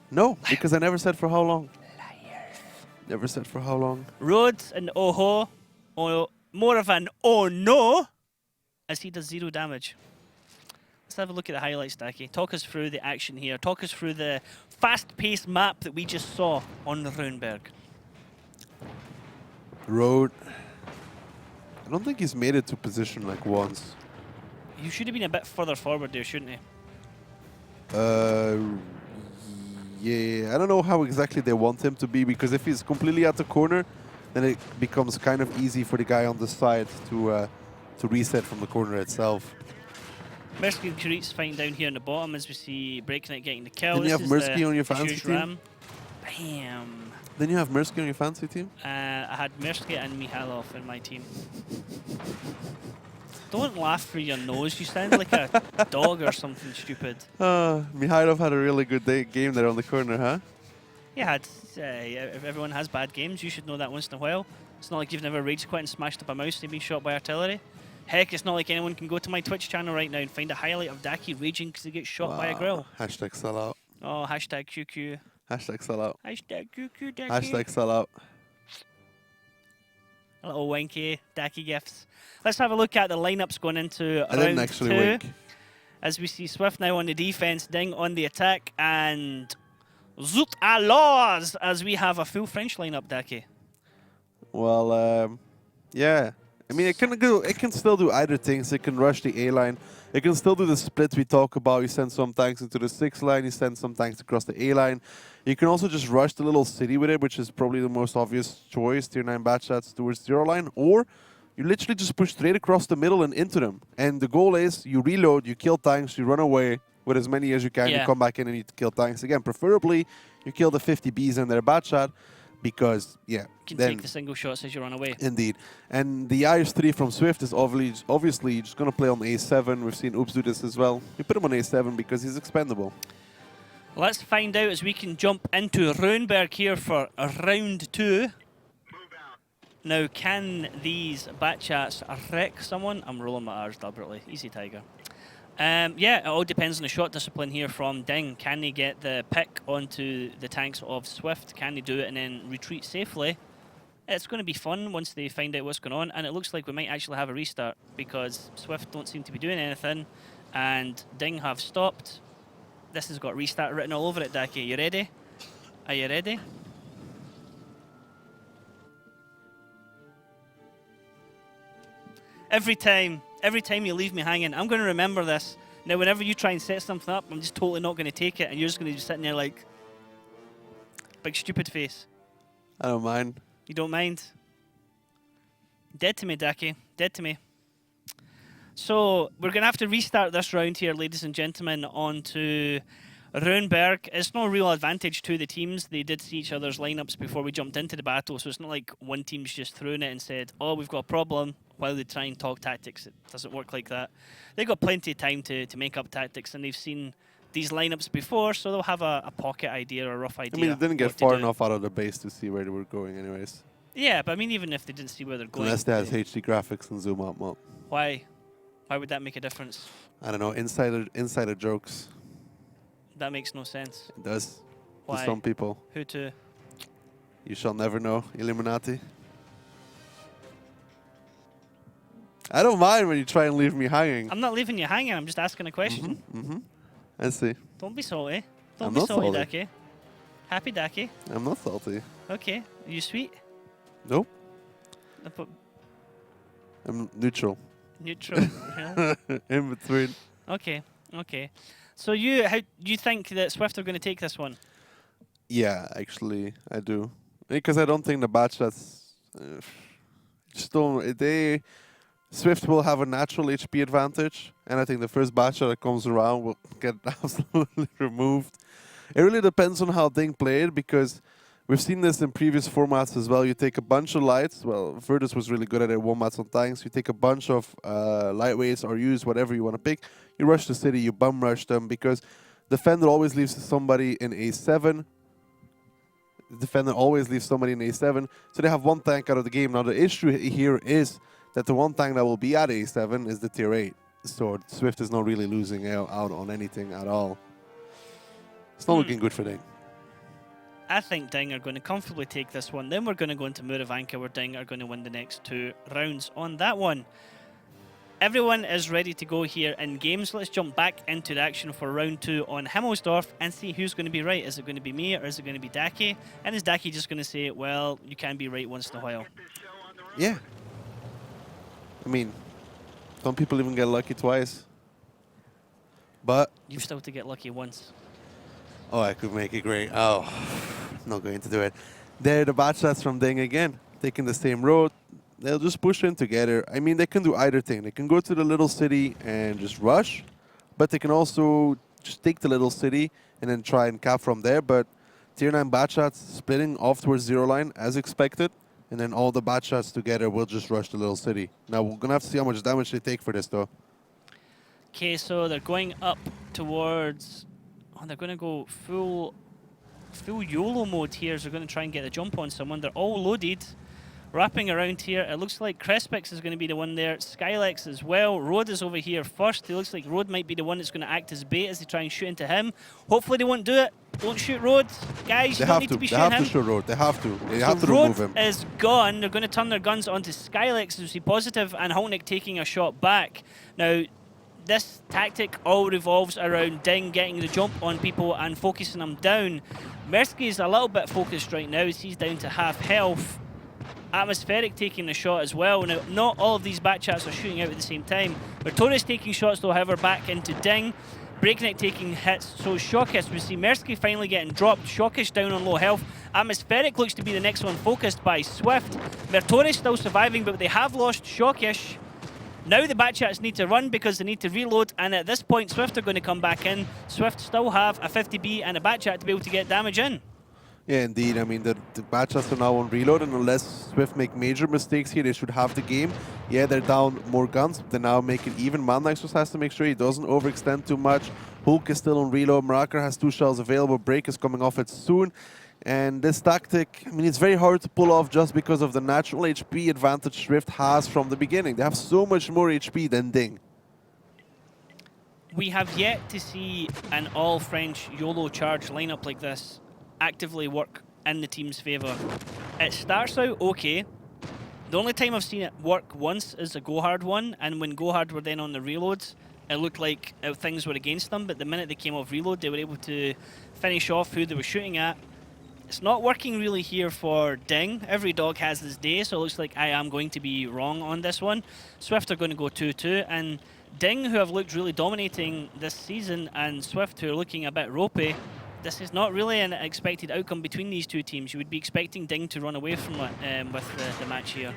no, Liar. because I never said for how long. Liar. Never said for how long. Rhodes and Oho, more of an oh no, as he does 0 damage. Let's have a look at the highlights, Daki. Talk us through the action here. Talk us through the fast-paced map that we just saw on the Runeberg. Road. I don't think he's made it to position like once. You should have been a bit further forward there, shouldn't he? Yeah, I don't know how exactly they want him to be, because if he's completely at the corner, then it becomes kind of easy for the guy on the side to reset from the corner itself. Mersky and Karitz fighting down here on the bottom as we see Breakneck getting the kill. Then you have Mersky on your fantasy team? Ram. Bam. Then you have Mersky on your fantasy team? I had Mersky and Mihalov in my team. Don't laugh through your nose. You sound like a dog or something stupid. Mihailov had a really good game there on the corner, huh? Yeah, if everyone has bad games, you should know that once in a while. It's not like you've never rage quit and smashed up a mouse and been shot by artillery. Heck, it's not like anyone can go to my Twitch channel right now and find a highlight of Daki raging because he gets shot by a grill. Hashtag sellout. Oh, hashtag QQ. Hashtag sellout. Hashtag QQ Daki. Hashtag sellout. A little winky Daki gifts. Let's have a look at the lineups going into I didn't round actually 2. wink. As we see Swift now on the defense, DiNG on the attack, and Zut alors as we have a full French lineup, Daki. Well, yeah. I mean, it can still do either things. It can rush the A line. It can still do the split we talk about. You send some tanks into the 6 line. You send some tanks across the A line. You can also just rush the little city with it, which is probably the most obvious choice. Tier 9 batch shots towards 0 line. Or you literally just push straight across the middle and into them. And the goal is you reload, you kill tanks, you run away with as many as you can. Yeah. You come back in and you kill tanks again. Preferably, you kill the 50 Bs in their batch shot. Because, yeah, You can then take the single shots as you run away. indeed. And the IS-3 from Swift is obviously just going to play on A7. We've seen Oops do this as well. You put him on A7 because he's expendable. Let's find out as we can jump into Runeberg here for round 2. Now, can these bat chats wreck someone? I'm rolling my R's deliberately. Easy, Tiger. Yeah, it all depends on the shot discipline here from DiNG. Can they get the pick onto the tanks of Swift? Can they do it and then retreat safely? It's going to be fun once they find out what's going on, and it looks like we might actually have a restart because Swift don't seem to be doing anything, and DiNG have stopped. This has got restart written all over it, Daki. You ready? Are you ready? Every time you leave me hanging, I'm going to remember this. Now, whenever you try and set something up, I'm just totally not going to take it, and you're just going to be sitting there like, big stupid face. I don't mind. You don't mind? Dead to me, Daki. Dead to me. So, we're going to have to restart this round here, ladies and gentlemen, onto Runeberg. It's no real advantage to the teams. They did see each other's lineups before we jumped into the battle, so it's not like one team's just thrown it and said, oh, we've got a problem, while they try and talk tactics. It doesn't work like that. They've got plenty of time to make up tactics, and they've seen these lineups before, so they'll have a pocket idea or a rough idea. I mean, it didn't get what to far do. enough out of the base to see where they were going anyways. Yeah, but I mean, even if they didn't see where they're going. Unless they had HD graphics and zoom out more. Why? Why would that make a difference? I don't know, insider jokes. That makes no sense. It does. Why? To some people. Who to? You shall never know, Illuminati. I don't mind when you try and leave me hanging. I'm not leaving you hanging, I'm just asking a question. I see. Don't be salty. Don't I'm be not salty, salty. Daki. Happy Daki. I'm not salty. Okay. Are you sweet? Nope. I put I'm neutral. neutral. Really? In between. Okay. Okay. So how do you think that Swift are going to take this one? Yeah, actually, I do. Because I don't think the batch that's just don't. Swift will have a natural HP advantage, and I think the first batch that comes around will get absolutely removed. It really depends on how DiNG played, because we've seen this in previous formats as well. You take a bunch of lights. Well, Virtus was really good at it. One mats on tanks. You take a bunch of lightweights or use whatever you want to pick. You rush the city. You bum rush them, because defender always leaves somebody in A7. The defender always leaves somebody in A7, so they have one tank out of the game. Now the issue here is that the one tank that will be at A7 is the tier 8. So Swift is not really losing out on anything at all. It's not looking good for DiNG. I think DiNG are going to comfortably take this one. Then we're going to go into Muravanka, where DiNG are going to win the next 2 rounds on that one. Everyone is ready to go here in games. Let's jump back into the action for round 2 on Himmelsdorf and see who's going to be right. Is it going to be me or is it going to be Daki? And is Daki just going to say, well, you can be right once in a while? Yeah. I mean, some people even get lucky twice. But You've still to get lucky once. oh, I could make it great. Oh, not going to do it. There, the batch shots from DiNG again, taking the same road. They'll just push in together. I mean, they can do either thing. They can go to the little city and just rush, but they can also just take the little city and then try and cap from there. But tier 9 batch shots splitting off towards 0 line as expected, and then all the batch shots together will just rush the little city. Now, we're going to have to see how much damage they take for this, though. Okay, so they're going up towards... Oh, they're going to go full YOLO mode here. So they're going to try and get the jump on someone. They're all loaded. Wrapping around here, it looks like Crespix is going to be the one there. Skylex as well. Road is over here first. It looks like Road might be the one that's going to act as bait as they try and shoot into him. Hopefully they won't do it. Don't shoot Road. Guys, you don't need to be shooting him. They have to shoot Road. They have to. They have to Road remove him. is gone. They're going to turn their guns onto Skylex as we positive, and Hulknick taking a shot back. Now, this tactic all revolves around DiNG getting the jump on people and focusing them down. Mersky is a little bit focused right now as he's down to half health. Atmospheric taking the shot as well. Now, not all of these backchats are shooting out at the same time. Vertorius taking shots though, however, back into DiNG. Breakneck taking hits, so Shockish. We see Mersky finally getting dropped. Shockish down on low health. Atmospheric looks to be the next one focused by Swift. Vertorius still surviving, but they have lost Shockish. Now the backchats need to run because they need to reload, and at this point Swift are going to come back in. Swift still have a 50B and a backchat to be able to get damage in. Yeah, indeed. I mean, the backchats are now on reload, and unless Swift make major mistakes here, they should have the game. Yeah, they're down more guns, but they now make it even. Mandax just has to make sure he doesn't overextend too much. Hulk is still on reload. Maraka has 2 shells available. Break is coming off it soon. And this tactic, I mean, it's very hard to pull off just because of the natural HP advantage Swift has from the beginning. They have so much more HP than DiNG. We have yet to see an all-French YOLO charge lineup like this actively work in the team's favour. It starts out okay. The only time I've seen it work once is a Go Hard one, and when Go Hard were then on the reloads, it looked like things were against them, but the minute they came off reload, they were able to finish off who they were shooting at. It's not working really here for DiNG. Every dog has his day, so it looks like I am going to be wrong on this one. Swift are going to go 2-2, and DiNG, who have looked really dominating this season, and Swift, who are looking a bit ropey, this is not really an expected outcome between these two teams. You would be expecting DiNG to run away from it with the match here.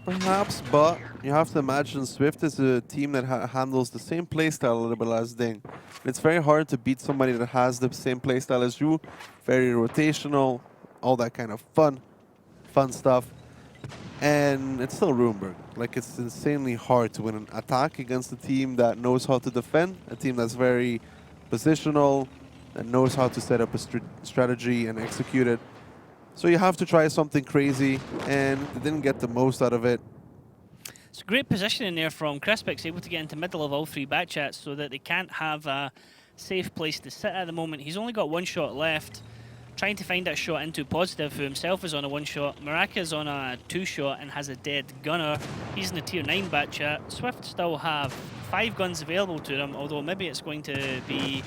Perhaps, but you have to imagine Swift is a team that handles the same playstyle a little bit as DiNG. It's very hard to beat somebody that has the same playstyle as you. Very rotational, all that kind of fun stuff. And it's still Runeberg. Like, it's insanely hard to win an attack against a team that knows how to defend, a team that's very positional, that knows how to set up a strategy and execute it. So you have to try something crazy, and they didn't get the most out of it. It's a great positioning there from Crispix, able to get into middle of all 3 backchats so that they can't have a safe place to sit at the moment. He's only got 1 shot left, trying to find that shot into Positive, who himself is on a 1 shot. Maraka's on a 2 shot and has a dead gunner. He's in the tier 9 backchat. Swift still have 5 guns available to them, although maybe it's going to be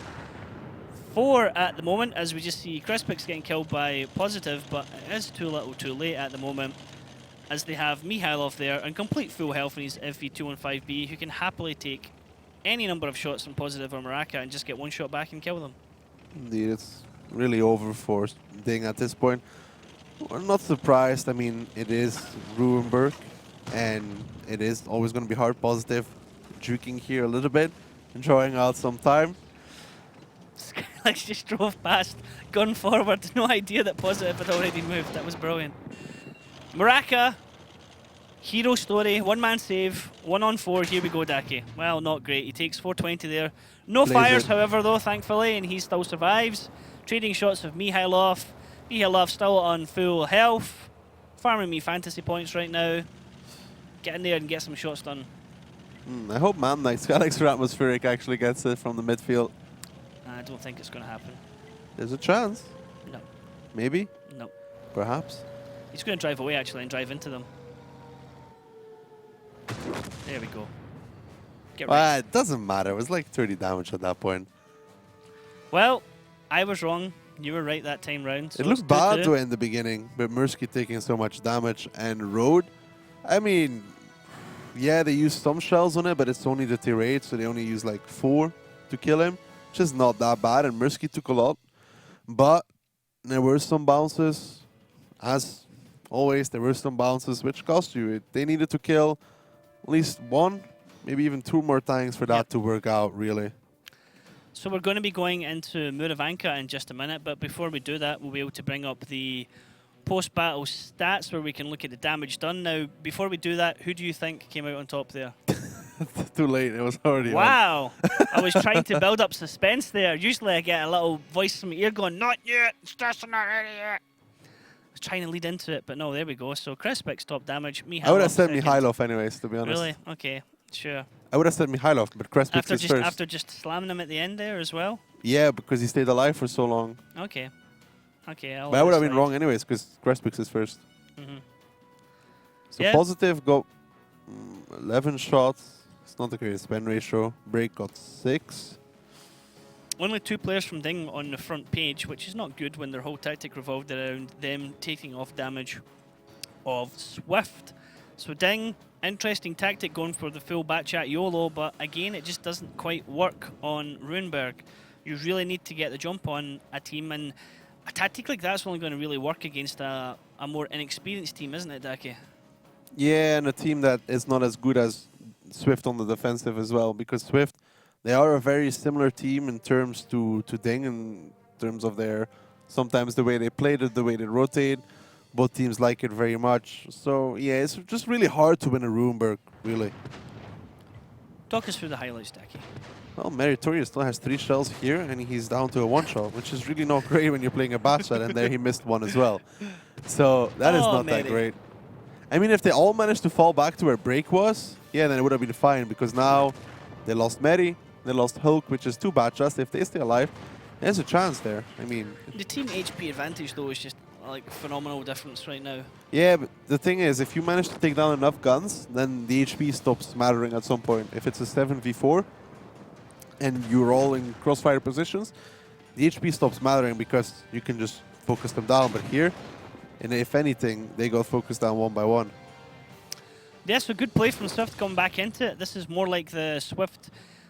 4 at the moment, as we just see Crispix getting killed by Positive, but it is too little too late at the moment, as they have Mihailov there on complete full health in his FV215B, who can happily take any number of shots from Positive or Maraka and just get 1 shot back and kill them. Indeed, it's really over for DiNG at this point. We're not surprised. I mean, it is Runeberg, and it is always going to be hard. Positive juking here a little bit, enjoying out some time. Skylex just drove past, gun forward, no idea that Positive had already moved. That was brilliant. Maraka, hero story, 1-man save, 1-on-4. Here we go, Daki. Well, not great. He takes 420 there. No fires, however, though, thankfully, and he still survives. Trading shots of Mihailov. Mihailov still on full health. Farming me fantasy points right now. Get in there and get some shots done. I hope Mandax, Skylex or Atmospheric actually gets it from the midfield. I don't think it's going to happen. There's a chance. No. Maybe? No. Perhaps. He's going to drive away, actually, and drive into them. There we go. Get right. It doesn't matter. It was like 30 damage at that point. Well, I was wrong. You were right that time round. So it looked bad though in the beginning, but Mersky taking so much damage, and Road, I mean, yeah, they used some shells on it, but it's only the tier 8, so they only used like 4 to kill him, which is not that bad, and Mersky took a lot. But there were some bounces. As always, there were some bounces which cost you. They needed to kill at least 1, maybe even 2 more times for that to work out, really. So we're going to be going into Muravanka in just a minute, but before we do that, we'll be able to bring up the post-battle stats where we can look at the damage done. Now, before we do that, who do you think came out on top there? Too late, it was already on. Wow! I was trying to build up suspense there. Usually I get a little voice from my ear going, not yet, stats are not ready yet. Was trying to lead into it, but no, there we go. So Crespic's top damage. I would have said second. Mihailov anyways, to be honest. Really? Okay, sure. I would have said Mihailov, but Crespix is first. After just slamming him at the end there as well? Yeah, because he stayed alive for so long. Okay. Okay, But I would have been wrong anyways, because Crespix is first. So Yeah. Positive got 11 shots. It's not the greatest spin ratio. Break got 6. Only 2 players from DiNG on the front page, which is not good when their whole tactic revolved around them taking off damage of Swift. So DiNG, interesting tactic going for the full batch at YOLO, but again, it just doesn't quite work on Runeberg. You really need to get the jump on a team, and a tactic like that's only going to really work against a more inexperienced team, isn't it, Daki? Yeah, and a team that is not as good as Swift on the defensive as well, because Swift, they are a very similar team in terms to DiNG, in terms of their, sometimes the way they played it, the way they rotate. Both teams like it very much. So, yeah, it's just really hard to win a Runeberg, really. Talk us through the highlights, Daki. Well, Meritorious still has 3 shells here, and he's down to a 1-shot, which is really not great when you're playing a bat shot, and there he missed 1 as well. So, that is not that great. I mean, if they all managed to fall back to where Break was, yeah, then it would have been fine, because now they lost Meri, they lost Hulk, which is 2 bat shots. If they stay alive, there's a chance there. I mean... The team HP advantage, though, is just like phenomenal difference right now. Yeah, but the thing is, if you manage to take down enough guns, then the HP stops mattering at some point. If it's a 7v4 and you're all in crossfire positions, the HP stops mattering because you can just focus them down. But here, and if anything, they got focused down 1 by 1. Yeah, so good play from Swift coming back into it. This is more like the Swift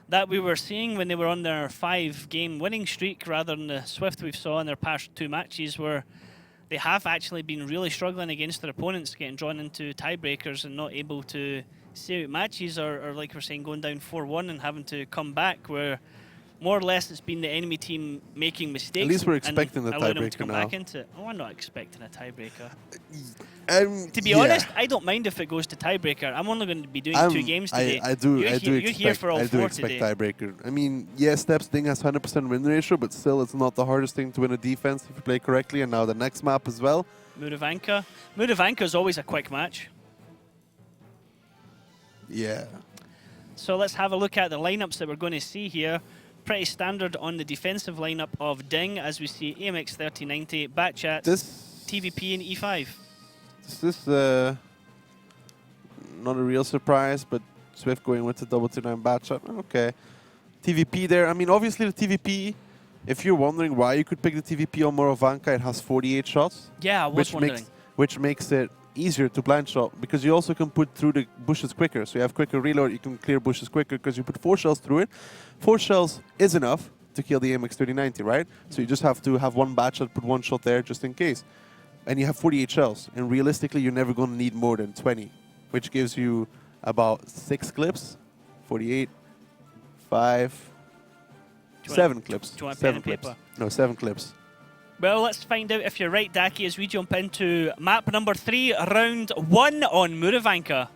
that we were seeing when they were on their 5-game winning streak, rather than the Swift we saw in their past 2 matches, where they have actually been really struggling against their opponents, getting drawn into tiebreakers and not able to see out matches, or like we're saying, going down 4-1 and having to come back, where more or less it's been the enemy team making mistakes. At least we're expecting the tiebreaker now. Back into it. Oh, I'm not expecting a tiebreaker. To be yeah. honest, I don't mind if it goes to tiebreaker. I'm only going to be doing 2 games today. You're here for all 4 today. I do expect tiebreaker. I mean, yeah, Steps thing has 100% win ratio, but still, it's not the hardest thing to win a defense if you play correctly. And now the next map as well. Muravanka. Muravanka is always a quick match. Yeah. So let's have a look at the lineups that we're going to see here. Pretty standard on the defensive lineup of DiNG, as we see AMX 3090, Batchat, TVP, and E5. This is not a real surprise, but Swift going with the 229 Batchat. Okay. TVP there. I mean, obviously the TVP, if you're wondering why you could pick the TVP on Muravanka, it has 48 shots. Yeah, I was wondering. Which makes it easier to blind shot, because you also can put through the bushes quicker. So you have quicker reload, you can clear bushes quicker because you put 4 shells through it. 4 shells is enough to kill the AMX 3090, right? So you just have to have 1 batch shot, put 1 shot there just in case. And you have 48 shells. And realistically, you're never going to need more than 20, which gives you about 6 clips. 48, 5, 7 clips. Do you want 7 pen and clips. paper? No, 7 clips. Well, let's find out if you're right, Daki, as we jump into map number 3, round 1 on Muravanka.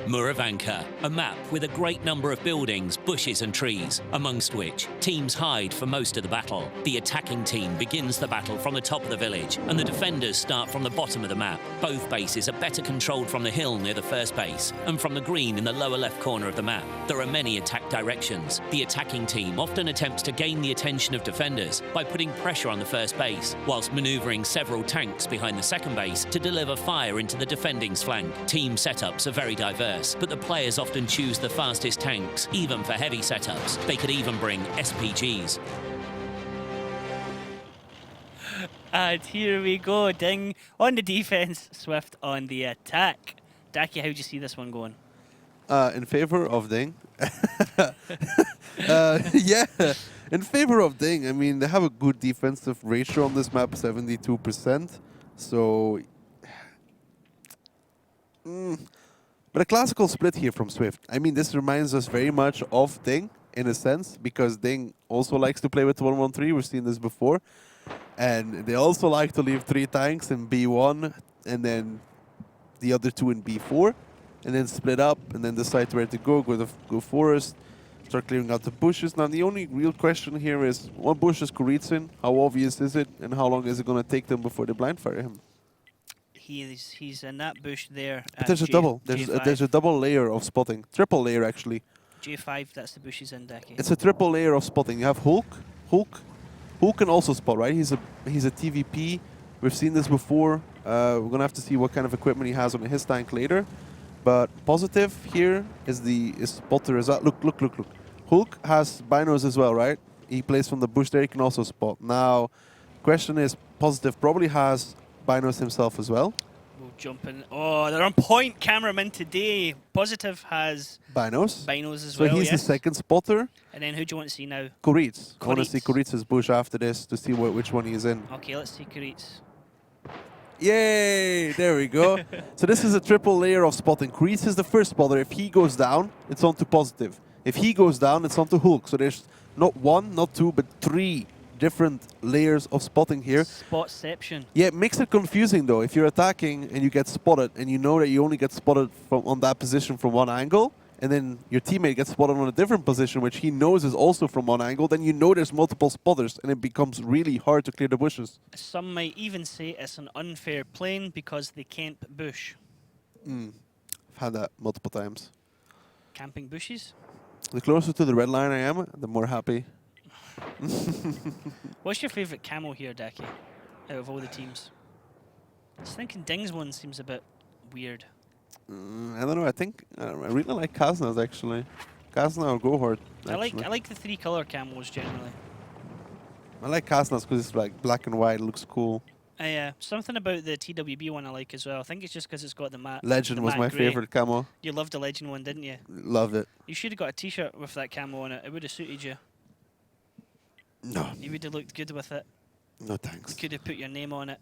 Muravanka, a map with a great number of buildings, bushes and trees, amongst which teams hide for most of the battle. The attacking team begins the battle from the top of the village, and the defenders start from the bottom of the map. Both bases are better controlled from the hill near the first base, and from the green in the lower left corner of the map. There are many attack directions. The attacking team often attempts to gain the attention of defenders by putting pressure on the first base, whilst manoeuvring several tanks behind the second base to deliver fire into the defending's flank. Team setups are very diverse, but the players often choose the fastest tanks, even for heavy setups. They could even bring SPGs. And here we go, DiNG on the defense, Swift on the attack. Daki, how do you see this one going? In favor of DiNG. Yeah, in favor of DiNG. I mean, they have a good defensive ratio on this map, 72%. So, but a classical split here from Swift. I mean, this reminds us very much of DiNG in a sense, because DiNG also likes to play with 1-1-3. We've seen this before. And they also like to leave 3 tanks in B1 and then the other 2 in B4, and then split up and then decide where to go forest. Start clearing out the bushes. Now, the only real question here is, what bush is Kuritz in? How obvious is it? And how long is it going to take them before they blind fire him? He's in that bush there. But there's a double. There's a double layer of spotting. Triple layer, actually. J5, that's the bush he's in, Decky. It's a triple layer of spotting. You have Hulk. Hulk can also spot, right? He's a TVP. We've seen this before. We're going to have to see what kind of equipment he has on his tank later. But positive here is the spotter as well. Look. Hulk has binos as well, right? He plays from the bush there. He can also spot. Now, question is, positive probably has binos himself as well. We'll jump in. Oh, they're on point, cameraman today. Positive has binos as well. So he's the second spotter. And then who do you want to see now? Kuritz. I want to see Kuritz's bush after this to see which one he's in. Okay, let's see Kuritz. Yay! There we go. So this is a triple layer of spotting. Kuritz is the first spotter. If he goes down, it's on to positive. If he goes down, it's on to Hulk. So there's not one, not two, but 3 different layers of spotting here. Spotception. Yeah, it makes it confusing though. If you're attacking and you get spotted and you know that you only get spotted from on that position from one angle, and then your teammate gets spotted on a different position, which he knows is also from one angle, then you know there's multiple spotters, and it becomes really hard to clear the bushes. Some might even say it's an unfair plane because they camp bush. I've had that multiple times. Camping bushes? The closer to the red line I am, the more happy. What's your favourite camo here, Decky, out of all the teams? I was thinking DiNG's one seems a bit weird. I don't know. I really like Kazna's actually. Kazna or Gohort. I like the 3 color camos generally. I like Kazna's because it's like black and white. It looks cool. Something about the TWB one I like as well. I think it's just because it's got the matte. Legend was my favorite camo. You loved the Legend one, didn't you? Loved it. You should have got a T-shirt with that camo on it. It would have suited you. No. You would have looked good with it. No thanks. You could have put your name on it.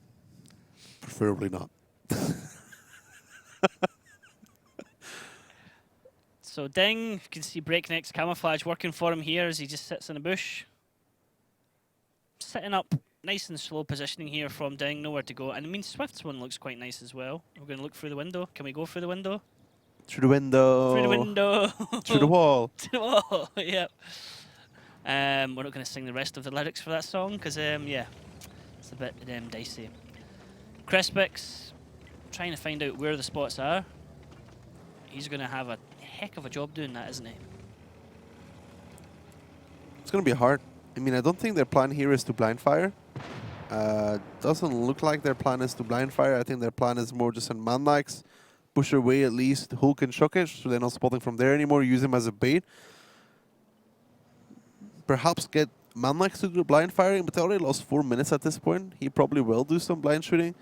Preferably not. So DiNG, you can see Breakneck's camouflage working for him here as he just sits in a bush. Sitting up, nice and slow positioning here from DiNG, nowhere to go. And I mean, Swift's one looks quite nice as well. We're going to look through the window. Can we go through the window? Through the window. Through the window. Through the wall. Through the wall, yep. We're not going to sing the rest of the lyrics for that song because, yeah, it's a bit dicey. Crispix, trying to find out where the spots are. He's going to have a heck of a job doing that, isn't he? It's going to be hard. I mean, I don't think their plan here is to blind fire. Doesn't look like their plan is to blind fire. I think their plan is more just send man-likes, push away at least Hulk and Shokish, so they're not spotting from there anymore, use him as a bait. Perhaps get man-likes to do blind firing, but they already lost 4 minutes at this point. He probably will do some blind shooting.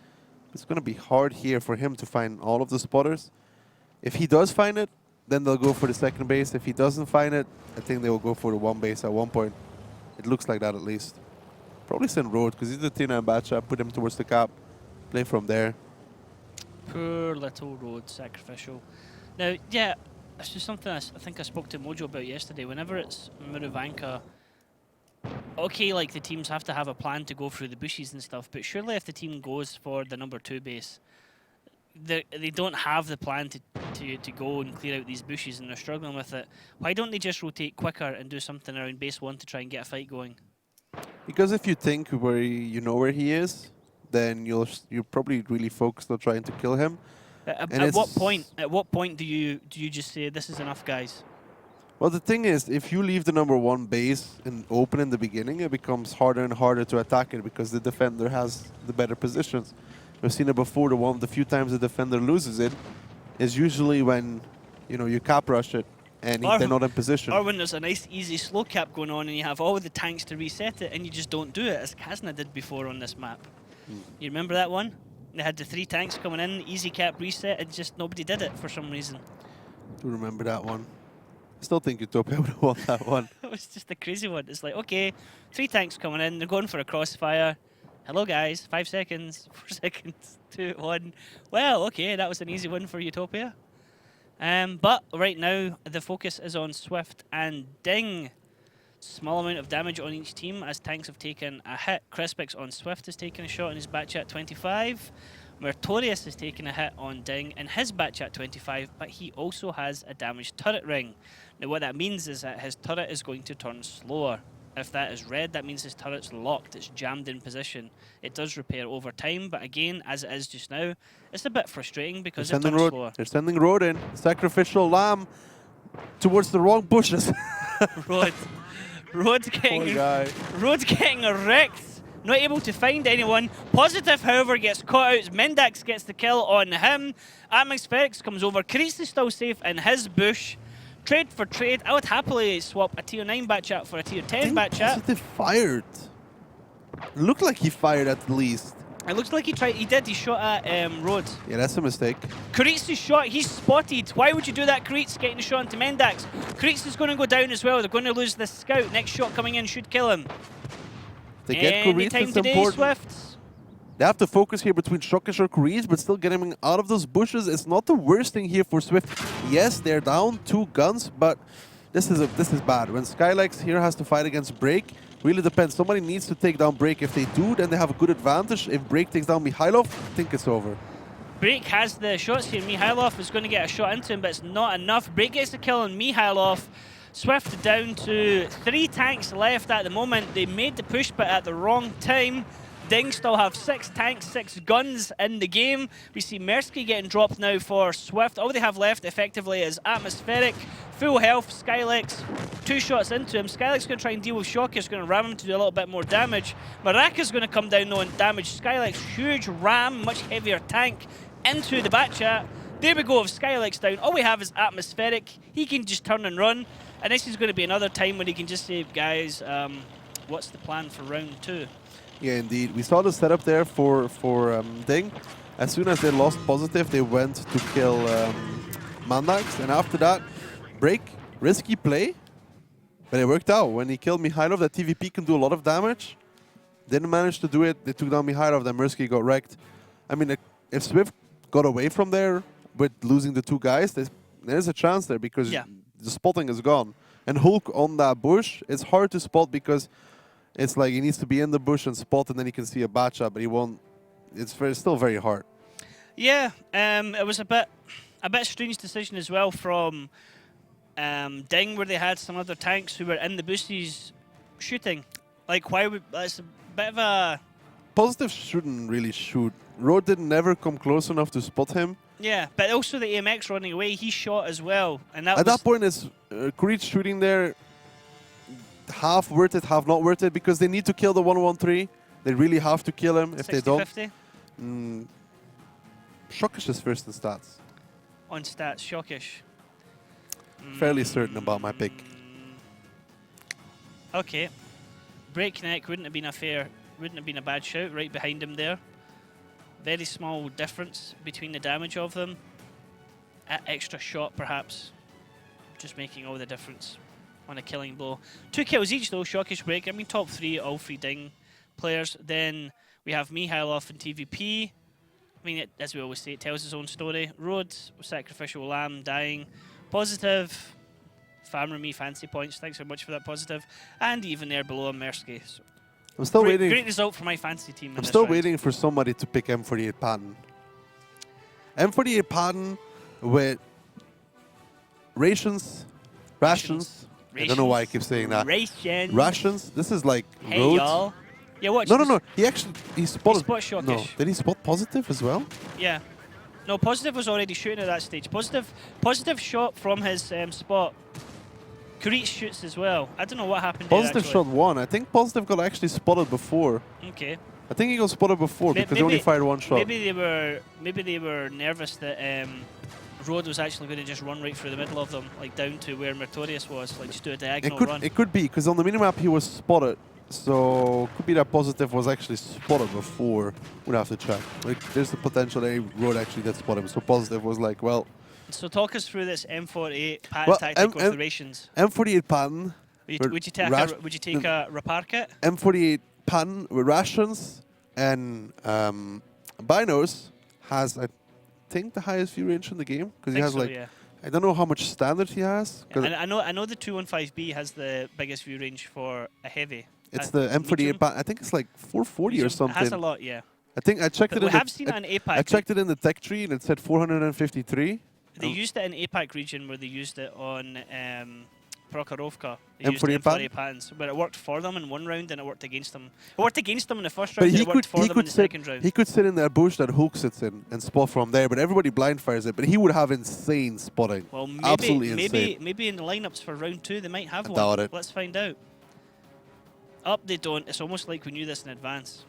It's going to be hard here for him to find all of the spotters. If he does find it, then they'll go for the second base. If he doesn't find it, I think they will go for the 1 base at one point. It looks like that at least. Probably send Road, because he's the Tina and Batcha, put him towards the cap, play from there. Poor little Road, sacrificial. Now, yeah, it's just something I think I spoke to Mojo about yesterday. Whenever it's Muravanka, okay, like the teams have to have a plan to go through the bushes and stuff, but surely if the team goes for the number 2 base, they don't have the plan to go and clear out these bushes and they're struggling with it. Why don't they just rotate quicker and do something around base 1 to try and get a fight going? Because if you think where you know where he is, then you're probably really focused on trying to kill him. At what point do you just say this is enough, guys? Well, the thing is, if you leave the number 1 base open in the beginning, it becomes harder and harder to attack it because the defender has the better positions. We've seen it before. The few times the defender loses it is usually when you cap rush it and they're not in position. Or when there's a nice easy slow cap going on and you have all the tanks to reset it and you just don't do it, as Kazna did before on this map. You remember that one? They had the 3 tanks coming in, easy cap reset, and just nobody did it for some reason. I do remember that one. I still think Utopia would have won that one. It was just a crazy one. It's like, okay, 3 tanks coming in, they're going for a crossfire. Hello guys, 5 seconds, 4 seconds, 2, 1. Well, okay, that was an easy win for Utopia. But right now, the focus is on Swift and DiNG. Small amount of damage on each team as tanks have taken a hit. Crispix on Swift has taken a shot in his batch at 25. Mertorius is taking a hit on DiNG in his batch at 25, but he also has a damaged turret ring. Now what that means is that his turret is going to turn slower. If that is red, that means his turret's locked, it's jammed in position. It does repair over time, but again, as it is just now, it's a bit frustrating because it turns slower. They're sending Road in. Sacrificial lamb towards the wrong bushes. Road's getting wrecked. Not able to find anyone. Positive, however, gets caught out. Mendax gets the kill on him. Atmospherics comes over. Kreese is still safe in his bush. Trade for trade. I would happily swap a tier 9 batch out for a tier 10 batch out. Positive fired. Looked like he fired at least. It looks like he tried. He did. He shot at Road. Yeah, that's a mistake. Kreese is shot. He's spotted. Why would you do that, Kreese? Getting a shot into Mendax. Kreese is going to go down as well. They're going to lose this scout. Next shot coming in should kill him. They get Kreese, it's important. Swifts. They have to focus here between Shockish or Kreese, but still getting him out of those bushes. It's not the worst thing here for Swift. Yes, they're down 2 guns, but this is bad. When Skylex here has to fight against Break, really depends. Somebody needs to take down Break. If they do, then they have a good advantage. If Break takes down Mikhailov, I think it's over. Break has the shots here. Mikhailov is going to get a shot into him, but it's not enough. Break gets the kill on Mikhailov. Swift down to 3 tanks left at the moment. They made the push, but at the wrong time. DiNG still have 6 tanks, 6 guns in the game. We see Mersky getting dropped now for Swift. All they have left, effectively, is Atmospheric, full health, Skylex. 2 shots into him. Skylex going to try and deal with Shockish, going to ram him to do a little bit more damage. Maraka's going to come down, though, and damage Skylex. Huge ram, much heavier tank into the Batchat. There we go, with Skylex down. All we have is Atmospheric. He can just turn and run. And this is going to be another time when he can just say, guys, what's the plan for round 2? Yeah, indeed. We saw the setup there for DiNG. As soon as they lost Positive, they went to kill Mandax. And after that, Break, risky play. But it worked out. When he killed Mikhailov, that TVP can do a lot of damage. Didn't manage to do it. They took down Mikhailov, then Mersky got wrecked. I mean, if Swift got away from there with losing the 2 guys, there's a chance there because the spotting is gone. And Hulk on that bush, it's hard to spot because it's like he needs to be in the bush and spot, and then he can see a Batchat, but he won't. It's still very hard. Yeah, it was a bit strange decision as well from DiNG, where they had some other tanks who were in the bushes shooting. Like, why would that's a bit of a Positive shouldn't really shoot. Road didn't never come close enough to spot him. Yeah, but also the AMX running away, he shot as well. And at that point, it's Creed shooting there, half worth it, half not worth it, because they need to kill the 113. They really have to kill him. If they don't, 50? Shockish is first in stats. On stats, Shockish. Fairly certain about my pick. Okay, Breakneck wouldn't have been a bad shout. Right behind him there. Very small difference between the damage of them. At extra shot, perhaps, just making all the difference on a killing blow. 2 kills each, though. Shockish, Break. I mean, top 3, all 3 DiNG players. Then we have Mikhailov and TVP. I mean, as we always say, it tells its own story. Rhodes, Sacrificial Lamb, dying. Positive, Farmer Me, fancy points. Thanks very much for that, Positive. And even there below, Mersky. So I'm still waiting. Great result for my fancy team. I'm still waiting for somebody to pick M48 Patton. M48 Patton with rations. I don't know why I keep saying that. Rations. This is like hey, Rhodes. y'all. Yeah, watch. No. He spotted. Shockish. No, did he spot Positive as well? Yeah. No, Positive was already shooting at that stage. Positive shot from his spot. Kreese shoots as well. I don't know what happened. Positive shot 1. I think Positive got actually spotted before. Okay. I think he got spotted before because he only fired 1 shot. Maybe they were nervous that Road was actually going to just run right through the middle of them, like down to where Mertorius was, like just do a diagonal run. It could be because on the minimap he was spotted, so could be that Positive was actually spotted before. We'd have to check. Like, there's the potential that Road actually did spot him, so Positive was like, well. So talk us through this M48 Patton tactic with the rations. M48 Patton. Would you take a repair kit? M48 Patton with rations and Binos has, I think, the highest view range in the game because he has I don't know how much standard he has. Yeah, and I know the 215B has the biggest view range for a heavy. It's the M48 Patton. I think it's like 440 or something. It has a lot, yeah. I think I checked But it. we have seen it in I APAC. checked it in the tech tree, and it said 453. They used it in APAC region where they used it on Prokhorovka. They used M48 M48 patterns, but it worked for them in one round and it worked against them. It worked against them in the first But round and he it worked for them in the sit, second round. he could sit in that bush that Hook sits in and spot from there, but everybody blind fires it. But he would have insane spotting. Well, maybe, Absolutely insane. maybe in the lineups for round 2 they might have I one. doubt it. Let's find out. Up they don't. It's almost like we knew this in advance.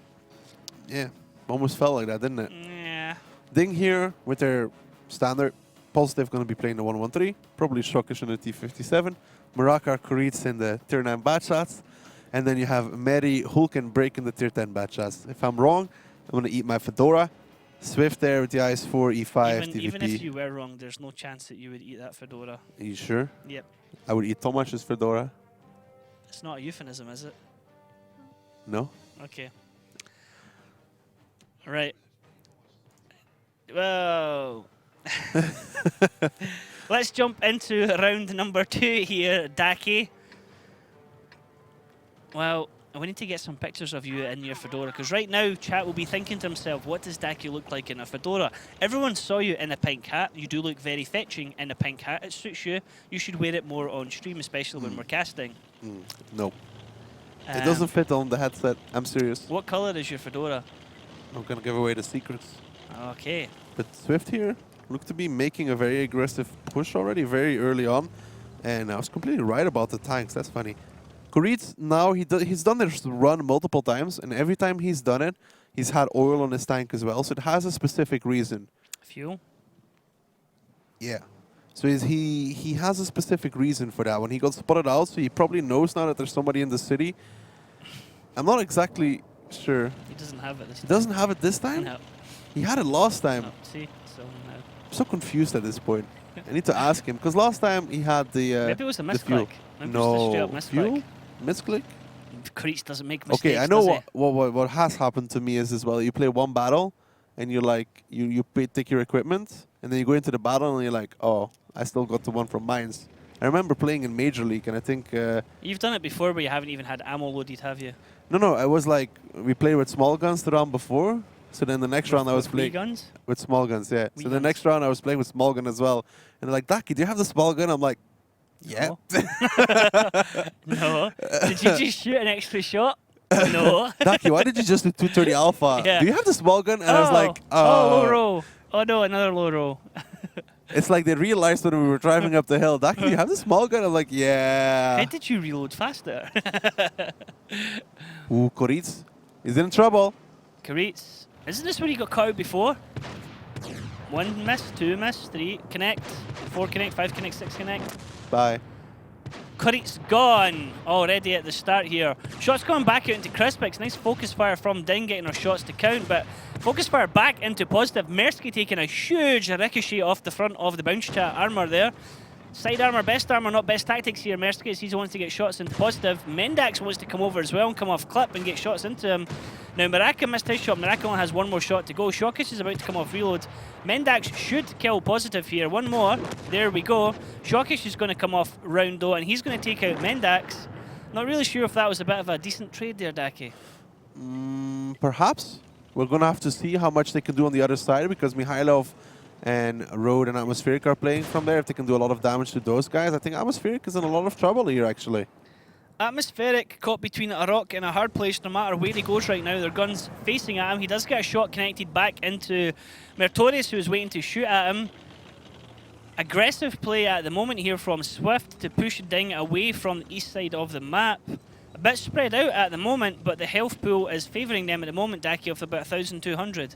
Yeah, almost felt like that, didn't it? Yeah. DiNG here with their standard. Positive going to be playing the 113. Probably Shockish in the T57. Marakar Kuritz in the tier 9 bad shots. And then you have Mary Hulken breaking the tier 10 bad shots. If I'm wrong, I'm going to eat my Fedora. Swift there with the IS-4, E5, TVP. Even if you were wrong, there's no chance that you would eat that Fedora. Are you sure? Yep. I would eat Tomasz's Fedora. It's not a euphemism, is it? No? Okay. Right. Whoa. Let's jump into round number 2 here, Daki. Well, we need to get some pictures of you in your Fedora, because right now, chat will be thinking to himself, what does Daki look like in a Fedora? Everyone saw you in a pink hat. You do look very fetching in a pink hat. It suits you. You should wear it more on stream, especially when we're casting. No. It doesn't fit on the headset. I'm serious. What color is your Fedora? I'm going to give away the secrets. Okay. But Swift here looked to be making a very aggressive push already very early on. And I was completely right about the tanks. That's funny. Kuritz, now he's done this run multiple times. And every time he's done it, he's had oil on his tank as well. So it has a specific reason. Fuel? Yeah. So he has a specific reason for that. When he got spotted out, so he probably knows now that there's somebody in the city. I'm not exactly sure. He doesn't have it this time. He doesn't have it this time? No. He had it last time. No. See? So, no. I'm so confused at this point. I need to ask him, because last time he had the Maybe it was a the fuel. misclick. Maybe it was a straight up Fuel? misclick. Misclick? Kuritz doesn't make mistakes, Okay, I know does he? what has happened to me is as well. You play one battle, and you're like, you take your equipment, and then you go into the battle, and you're like, oh, I still got the one from mines. I remember playing in Major League, and I think... You've done it before, but you haven't even had ammo loaded, have you? No, I was like, we played with small guns the round before, so then the next round I was playing... guns? With small guns, yeah. Wee So the guns. next round I was playing with small gun as well. And they're like, Daki, do you have the small gun? I'm like, yeah. No. Did you just shoot an extra shot? No. Daki, why did you just do 230 Alpha? Yeah. Do you have the small gun? And I was like, low roll. Oh no, another low roll. It's like they realized when we were driving up the hill, Daki, do you have the small gun? I'm like, yeah. How did you reload faster? Ooh, Kuritz. He's in trouble. Kuritz. Isn't this where he got caught out before? 1 miss, 2 miss, 3 connect, 4 connect, 5 connect, 6 connect. Bye. Kuritz gone already at the start here. Shots coming back out into Crispix. Nice focus fire from DiNG getting our shots to count, but focus fire back into positive. Mersky taking a huge ricochet off the front of the bounce chat armor there. Side armor, not best tactics here. Mersky, he wants to get shots into positive. Mendax wants to come over as well and come off clip and get shots into him. Now Maraka missed his shot. Maraka only has 1 more shot to go. Shockish is about to come off reload. Mendax should kill positive here. 1 more. There we go. Shockish is going to come off round though, and he's going to take out Mendax. Not really sure if that was a bit of a decent trade there, Daki. Perhaps. We're going to have to see how much they can do on the other side, because Mihailov and Road and Atmospheric are playing from there. If they can do a lot of damage to those guys, I think Atmospheric is in a lot of trouble here, actually. Atmospheric caught between a rock and a hard place no matter where he goes right now. Their gun's facing at him. He does get a shot connected back into Mertorius, who is waiting to shoot at him. Aggressive play at the moment here from Swift to push DiNG away from the east side of the map. A bit spread out at the moment, but the health pool is favouring them at the moment, Daki, of about 1,200.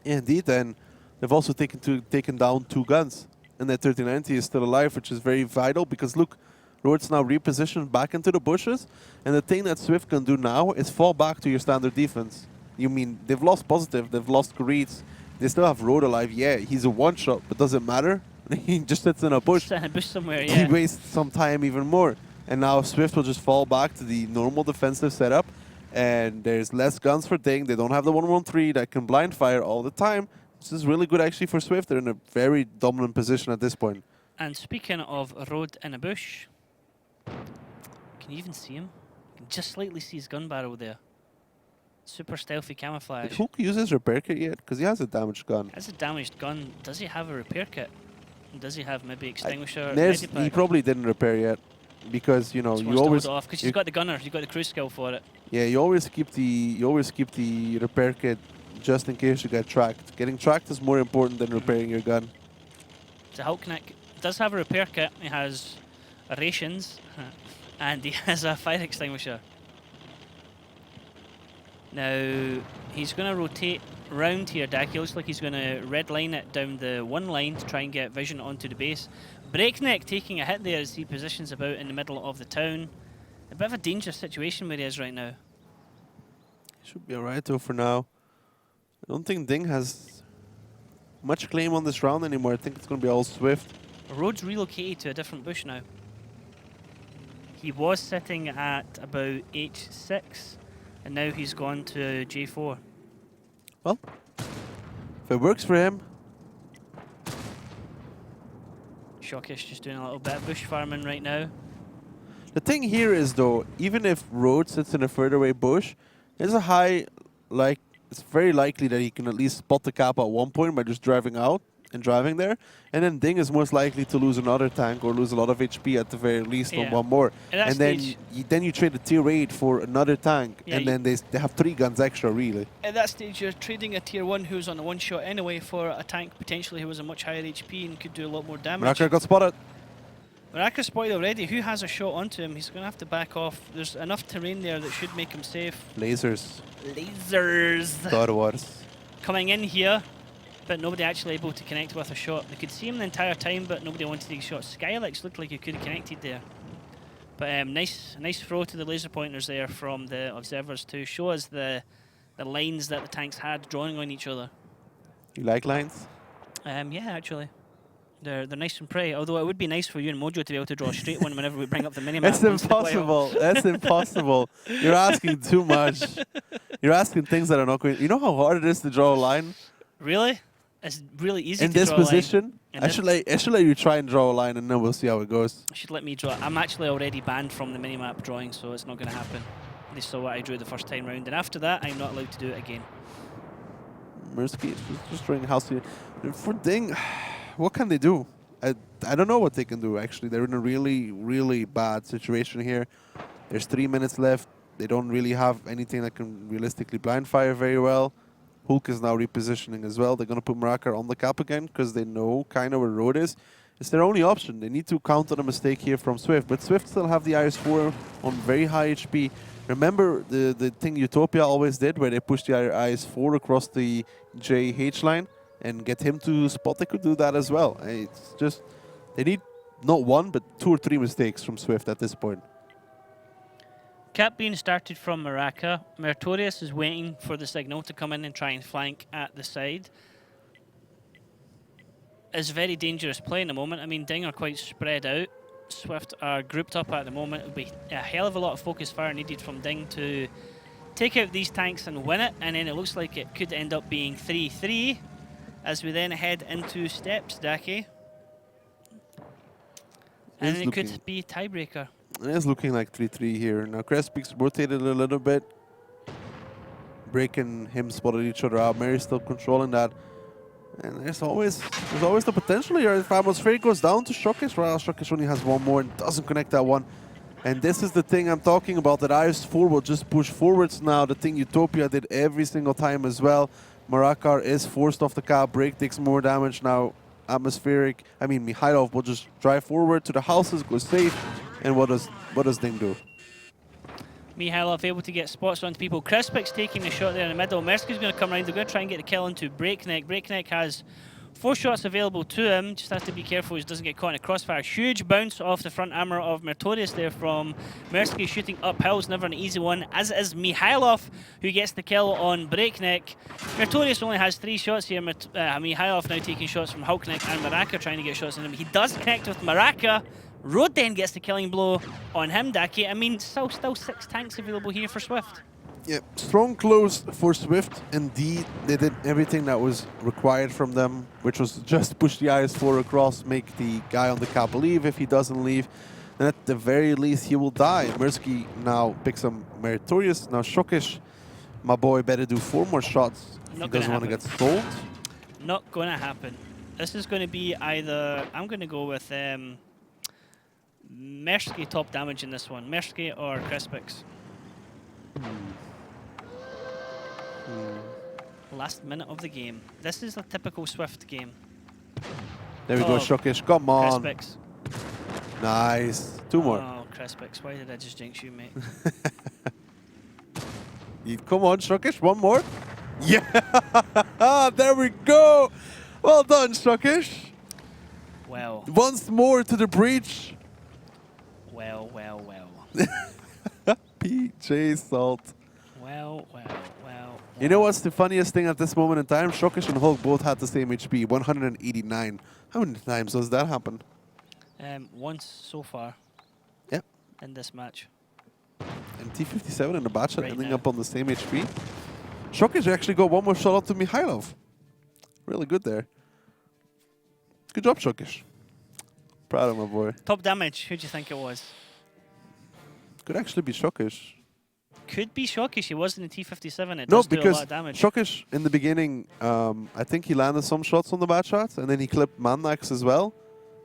Yeah, indeed, and they've also taken down 2 guns. And that 3090 is still alive, which is very vital, because look, Road's now repositioned back into the bushes, and the thing that Swift can do now is fall back to your standard defense. You mean, they've lost positive, they've lost Kuritz, they still have Road alive. Yeah, he's a one-shot, but doesn't matter. He just sits in a bush. Just in a bush somewhere, He yeah. wastes some time even more. And now Swift will just fall back to the normal defensive setup, and there's less guns for DiNG. They don't have the 113 that can blind fire all the time. This is really good actually for Swift. They're in a very dominant position at this point. And speaking of Road in a bush, can you even see him? You can just slightly see his gun barrel there. Super stealthy camouflage. Did Hulk use his repair kit yet? Because he has a damaged gun. Has a damaged gun. Does he have a repair kit? Does he have maybe extinguisher? He probably didn't repair yet. Because, you know, you always... Because he's got the gunner. He's got the crew skill for it. Yeah, you always keep the repair kit just in case you get tracked. Getting tracked is more important than repairing your gun. So Hulkneck does have a repair kit. He has rations and he has a fire extinguisher. Now he's going to rotate round here, Dak. He looks like he's going to red line it down the one line to try and get vision onto the base. Breakneck taking a hit there as he positions about in the middle of the town. A bit of a dangerous situation where he is right now. Should be alright though for now. I don't think DiNG has much claim on this round anymore. I think it's going to be all Swift. Rhodes relocated to a different bush now. He was sitting at about H6 and now he's gone to J4. Well, if it works for him. Shockish just doing a little bit of bush farming right now. The thing here is though, even if Rhodes sits in a further away bush, there's a high, it's very likely that he can at least spot the cap at one point by just driving out and driving there. And then DiNG is most likely to lose another tank or lose a lot of HP at the very least on one more. And then you trade a tier 8 for another tank, and then they have 3 guns extra, really. At that stage, you're trading a tier 1 who's on a one-shot anyway for a tank potentially who was a much higher HP and could do a lot more damage. Maraka got spotted. Maraka's spotted already. Who has a shot onto him? He's going to have to back off. There's enough terrain there that should make him safe. Lasers. Lasers. Star Wars. Coming in here, but nobody actually able to connect with a shot. They could see him the entire time, but nobody wanted to take a shot. Skylex looked like he could have connected there. But nice throw to the laser pointers there from the observers to show us the lines that the tanks had drawing on each other. You like lines? Yeah, actually. They're nice and pretty, although it would be nice for you and Mojo to be able to draw a straight one whenever we bring up the minimap. That's impossible. That's impossible. You're asking too much. You're asking things that are not going... You know how hard it is to draw a line? Really? It's really easy to draw a line. In this position? I should let you try and draw a line and then we'll see how it goes. You should let me draw. I'm actually already banned from the minimap drawing, so it's not going to happen. They saw what I drew the first time round, and after that, I'm not allowed to do it again. Mirsky is just drawing house here. For DiNG, what can they do? I don't know what they can do, actually. They're in a really, really bad situation here. There's 3 minutes left. They don't really have anything that can realistically blind fire very well. Hulk is now repositioning as well. They're going to put Maraka on the cap again because they know kind of where Road is. It's their only option. They need to counter a mistake here from Swift. But Swift still have the IS-4 on very high HP. Remember the thing Utopia always did where they pushed the IS-4 across the JH line and get him to spot? They could do that as well. It's just, they need not 1, but 2 or 3 mistakes from Swift at this point. Cap being started from Maraka. Meritorious is waiting for the signal to come in and try and flank at the side. It's a very dangerous play in the moment. I mean, DiNG are quite spread out. Swift are grouped up at the moment. It'll be a hell of a lot of focus fire needed from DiNG to take out these tanks and win it. And then it looks like it could end up being 3-3 as we then head into steps, Daki. And it could be tiebreaker. It is looking like 3-3 here. Now Crespix rotated a little bit. Break and him spotted each other out. Mary's still controlling that. And there's always the potential here. If Atmospheric goes down to Shockish, well, Shockish only has 1 more and doesn't connect that one. And this is the thing I'm talking about, that IS-4 will just push forwards now. The thing Utopia did every single time as well. Marakar is forced off the cap. Break takes more damage now. Mikhailov will just drive forward to the houses, go safe. And what does DiNG do? Mikhailov able to get spots onto people. Crispix taking the shot there in the middle. Mersky's going to come around. They're going to try and get the kill into Breakneck. Breakneck has 4 shots available to him. Just has to be careful he doesn't get caught in a crossfire. Huge bounce off the front armor of Meritorious there from Mersky, shooting uphill. It's never an easy one, as is Mikhailov, who gets the kill on Breakneck. Meritorious only has 3 shots here. Mikhailov now taking shots from Hulkneck and Maraka, trying to get shots on him. He does connect with Maraka. Road then gets the killing blow on him, Daki. I mean, still 6 tanks available here for Swift. Yeah, strong close for Swift. Indeed, they did everything that was required from them, which was just push the IS-4 across, make the guy on the cap leave. If he doesn't leave, then at the very least he will die. Mirsky now picks up Meritorious. Now Shockish My boy better do 4 more shots if he Not gonna doesn't want to happen. get sold. Not going to happen. This is going to be either... I'm going to go with Mersky top damage in this one. Mersky or Crispix. Last minute of the game. This is a typical Swift game. There we go, Shuckish. Come on. Crispix. Nice. 2 more. Oh, Crispix. Why did I just jinx you, mate? Come on, Shuckish. 1 more. Yeah. There we go. Well done, Shuckish. Well. Once more to the breach. Well. PJ Salt. Well. You know what's the funniest thing at this moment in time? Shuckish and Hulk both had the same HP, 189. How many times does that happen? Once so far. Yep. In this match. And T57 and the batch shot Right ending now. up on the same HP. Shuckish actually got 1 more shot out to Mikhailov. Really good there. Good job, Shuckish. Proud of my boy. Top damage. Who do you think it was? Could actually be Shuckish. Could be Shockish. He was in the T57. It No, does do a because lot of damage. Shuckish in the beginning, I think he landed some shots on the bad shots, and then he clipped Mannax as well.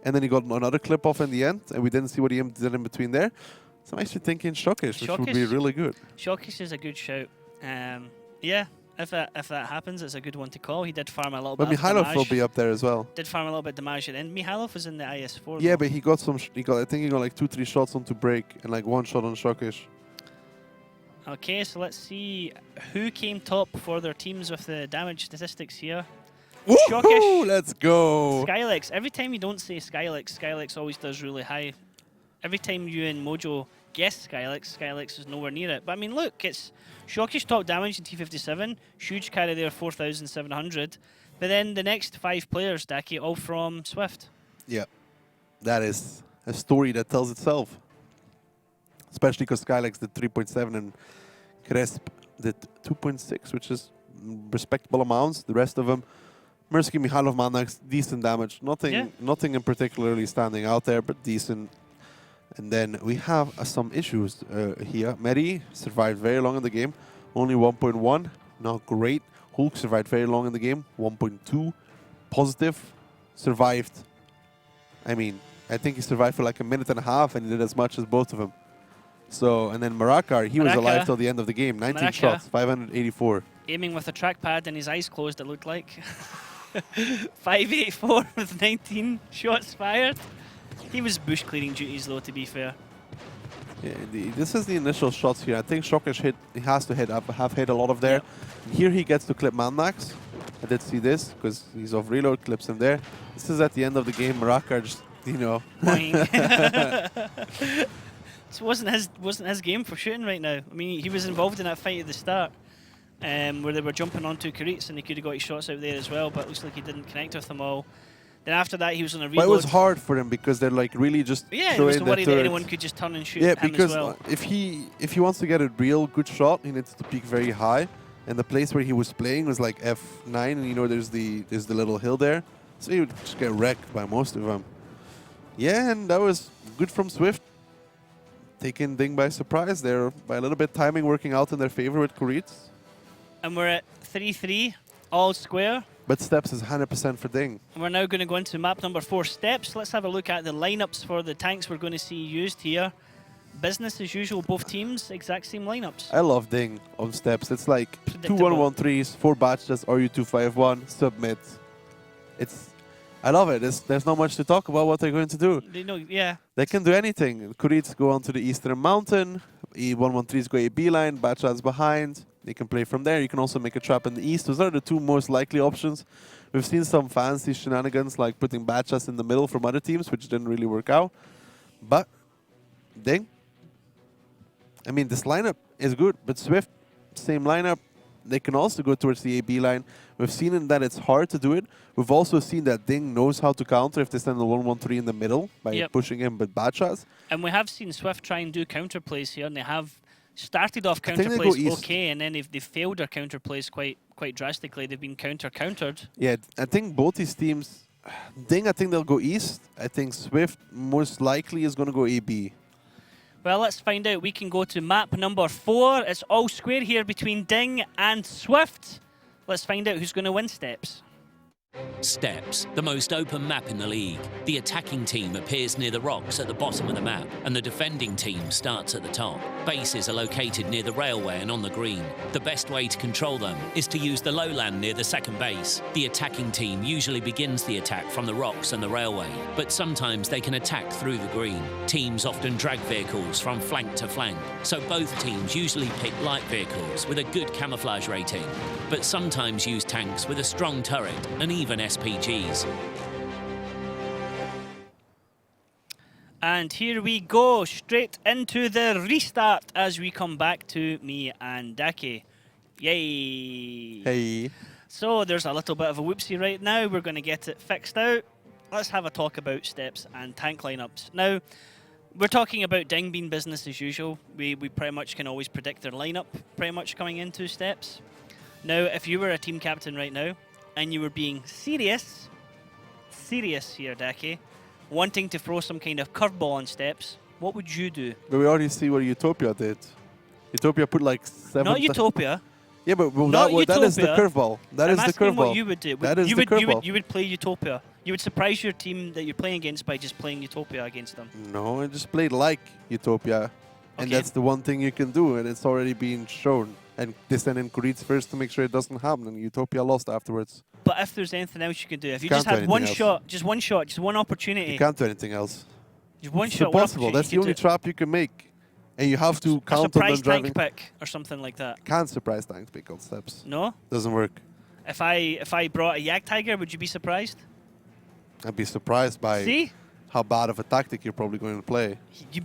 And then he got another clip off in the end, and we didn't see what he did in between there. So I'm actually thinking Shuckish, which would be Shockish. really good. Shockish is a good shout. Yeah, if that happens, it's a good one to call. He did farm a little But bit. of Mikhailov damage. will be up there as well. Did farm a little bit of damage at the end. Mikhailov was in the IS4. Yeah, though. but he got some. I think he got like 2-3 shots onto break and like 1 shot on Shuckish. Okay, so let's see who came top for their teams with the damage statistics here. Woohoo! Shockish. Let's go. Skylex. Every time you don't say Skylex, Skylex always does really high. Every time you and Mojo guess Skylex, Skylex is nowhere near it. But I mean, look, it's Shockish top damage in T57. Huge carry there, 4,700. But then the next 5 players, Daki, all from Swift. Yeah, that is a story that tells itself. Especially because Skylex did 3.7 and Cresp did 2.6, which is respectable amounts. The rest of them, Mirsky, Mikhailov, Mannax, decent damage. Nothing in particularly standing out there, but decent. And then we have some issues here. Meri survived very long in the game, only 1.1, not great. Hulk survived very long in the game, 1.2, positive, survived. I mean, I think he survived for like 1.5 minutes and he did as much as both of them. So, and then Marakar, he was alive till the end of the game, 19 shots, 584. Aiming with a trackpad and his eyes closed, it looked like. 584 with 19 shots fired. He was bush clearing duties though, to be fair. Yeah, this is the initial shots here. I think Shockish he has to have hit a lot of there. Yep. Here he gets to clip Mannax. I did see this because he's off reload, clips him there. This is at the end of the game. Marakar just, you know. This wasn't his game for shooting right now. I mean, he was involved in that fight at the start, where they were jumping onto Karitz and he could have got his shots out there as well, but it looks like he didn't connect with them all. Then after that, he was on a reload. But it was hard for him because they're like really just there was the worry that anyone could just turn and shoot him because as well. if he wants to get a real good shot, he needs to peak very high. And the place where he was playing was like F9, and you know there's the little hill there, so he would just get wrecked by most of them. Yeah, and that was good from Swift. Taking DiNG by surprise there, by a little bit timing working out in their favor with Karitz. And we're at 3-3, all square. But Steps is 100% for DiNG. And we're now going to go into map number 4, Steps. Let's have a look at the lineups for the tanks we're going to see used here. Business as usual, both teams, exact same lineups. I love DiNG on Steps. It's like 2 Predictable. 1-1-3s, 4 batches, RU251, submit. I love it. There's not much to talk about what they're going to do. They know, yeah. They can do anything. Kuritz go onto the Eastern Mountain, E113s go A-B line, Batchad's behind. They can play from there. You can also make a trap in the East. Those are the 2 most likely options. We've seen some fancy shenanigans like putting Batchas in the middle from other teams, which didn't really work out. But DiNG, I mean, this lineup is good, but Swift, same lineup. They can also go towards the A-B line. We've seen that it's hard to do it. We've also seen that DiNG knows how to counter if they send a 1-1-3 in the middle by pushing in with bad shots. And we have seen Swift try and do counter plays here, and they have started off counter plays okay, and then they've failed their counter plays quite drastically. They've been countered. Yeah, I think both these teams, DiNG, I think they'll go east. I think Swift most likely is going to go A-B. Well, let's find out. We can go to map number 4. It's all square here between DiNG and Swift. Let's find out who's going to win steps. Steps, the most open map in the league. The attacking team appears near the rocks at the bottom of the map, and the defending team starts at the top. Bases are located near the railway and on the green. The best way to control them is to use the lowland near the second base. The attacking team usually begins the attack from the rocks and the railway, but sometimes they can attack through the green. Teams often drag vehicles from flank to flank, so both teams usually pick light vehicles with a good camouflage rating, but sometimes use tanks with a strong turret and even SPGs. And here we go, straight into the restart as we come back to me and Daki. Yay! Hey. So there's a little bit of a whoopsie right now. We're going to get it fixed out. Let's have a talk about steps and tank lineups. Now, we're talking about DiNG being business as usual. We pretty much can always predict their lineup pretty much coming into steps. Now, if you were a team captain right now, and you were being serious here, Daki, wanting to throw some kind of curveball on steps, what would you do? But we already see what Utopia did. Utopia put like 7... Not Utopia. Yeah, but well, Not that is the Utopia. curveball. That I'm is the asking curveball. what you would do. That is you the would, curveball. you would play Utopia. You would surprise your team that you're playing against by just playing Utopia against them. No, I just played like Utopia. And Okay. that's the one thing you can do, and it's already been shown. And they sent in Kuritz first to make sure it doesn't happen, and Utopia lost afterwards. But if there's anything else you can do, if you Can't just do had one anything shot, just one opportunity, You can't do anything else. just one It's shot, one impossible. opportunity, That's the you only could do trap you can make. And you have to a count on them surprise driving. tank pick or something like that. Can't surprise tanks pick on steps. No? Doesn't work. If I brought a Yak Tiger, would you be surprised? I'd be surprised by See? how bad of a tactic you're probably going to play.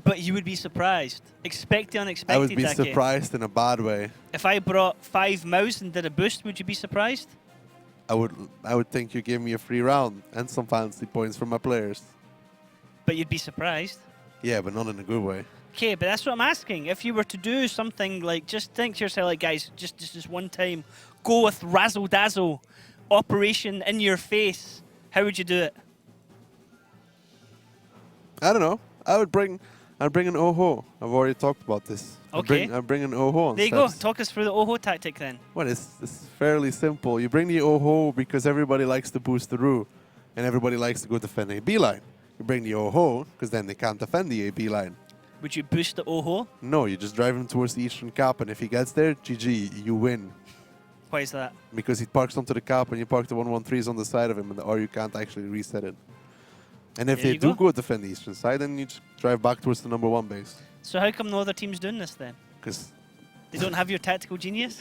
But you would be surprised. Expect the unexpected, I would be Daki. surprised in a bad way. If I brought 5 mouse and did a boost, would you be surprised? I would think you gave me a free round and some fancy points from my players. But you'd be surprised. Yeah, but not in a good way. Okay, but that's what I'm asking. If you were to do something like, just think to yourself, like, guys, just one time, go with razzle dazzle, operation in your face. How would you do it? I don't know. I'd bring an Oho. I've already talked about this. Okay. I'd bring an Oho on There you go. steps. Talk us through the Oho tactic then. Well, it's fairly simple. You bring the Oho because everybody likes to boost the Roo, and everybody likes to go defend a B line. You bring the Oho because then they can't defend the AB line. Would you boost the Oho? No, you just drive him towards the eastern cap, and if he gets there, GG, you win. Why is that? Because he parks onto the cap, and you park the 113s on the side of him, or you can't actually reset it. And if There they you do go. go defend the eastern side, then you just drive back towards the number 1 base. So how come no other team's doing this then? Because They don't have your tactical genius?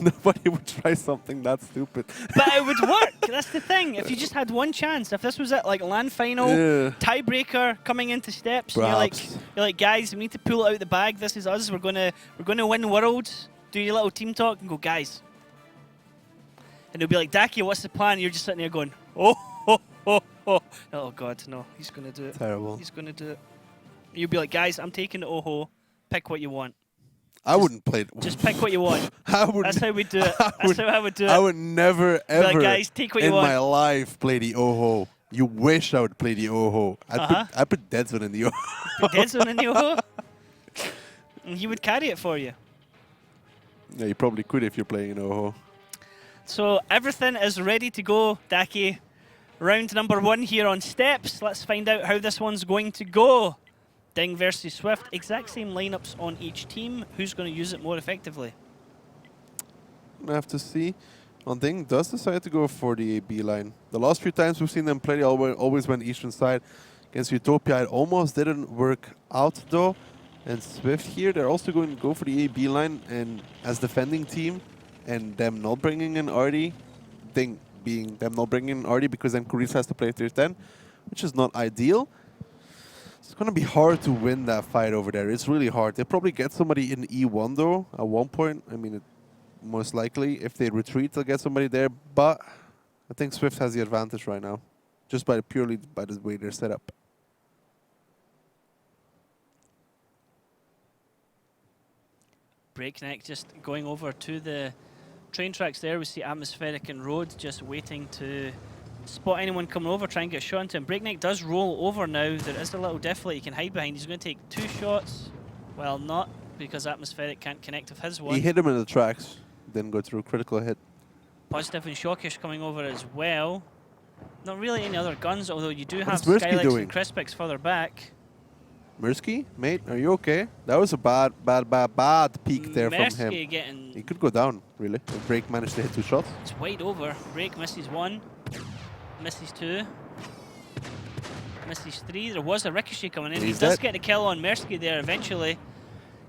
nobody would try something that stupid. But it would work. That's the thing. If you just had one chance, if this was it, like land final, Yeah. tiebreaker coming into steps, and Perhaps. you're like, guys, we need to pull it out the bag. This is us. We're gonna win worlds. Do your little team talk and go, guys. And they'll be like, Daki, what's the plan? And you're just sitting there going, oh, oh God, no, he's gonna do it. Terrible. He's gonna do it. You'll be like, guys, I'm taking the Oho. Pick what you want. I wouldn't play it. Just pick what you want. I would, That's how we do it. That's how I would do it. I would never, Be like, ever guys, take what you in want. my life play the Oho. You wish I would play the Oho. I put Dead Zone in the Oho. Dead zone in the Oho. And he would carry it for you. Yeah, you probably could if you're playing an Oho. So everything is ready to go, Daki. Round number 1 here on steps. Let's find out how this one's going to go. DiNG versus Swift. Exact same lineups on each team. Who's going to use it more effectively? I have to see. On DiNG does decide to go for the AB line. The last few times we've seen them play, they always went eastern side. Against Utopia, it almost didn't work out though. And Swift here, they're also going to go for the AB line, and as defending team, and them not bringing in Artie, DiNG being them not bringing in Artie because then Kuritz has to play tier 10, which is not ideal. It's going to be hard to win that fight over there. It's really hard. They'll probably get somebody in E1 though at one point. I mean, most likely if they retreat, they'll get somebody there. But I think Swift has the advantage right now, just purely by the way they're set up. Breakneck just going over to the train tracks there. We see Atmospheric and Road just waiting to spot anyone coming over, try and get a shot into him. Breakneck does roll over now. There is a little deflate he can hide behind. He's going to take 2 shots. Well, not, because Atmospheric can't connect with his one. He hit him in the tracks, didn't go through. Critical hit. Positive and Shockish coming over as well. Not really any other guns, although you do have What's Mirsky Skylex doing? and Crispix further back. Mirsky, mate, are you okay? That was a bad peek there from him. Mirsky getting... He could go down, really. If Break managed to hit 2 shots. It's wide over. Break misses 1, misses 2, misses 3. There was a ricochet coming in. He does get the kill on Mirsky there eventually.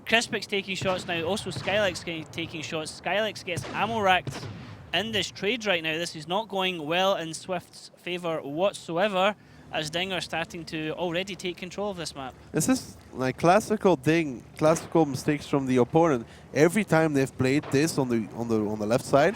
Crispix taking shots now. Also Skylex taking shots. Skylex gets ammo racked in this trade right now. This is not going well in Swift's favour whatsoever, as DiNG are starting to already take control of this map. This is like classical DiNG, classical mistakes from the opponent. Every time they've played this on the left side,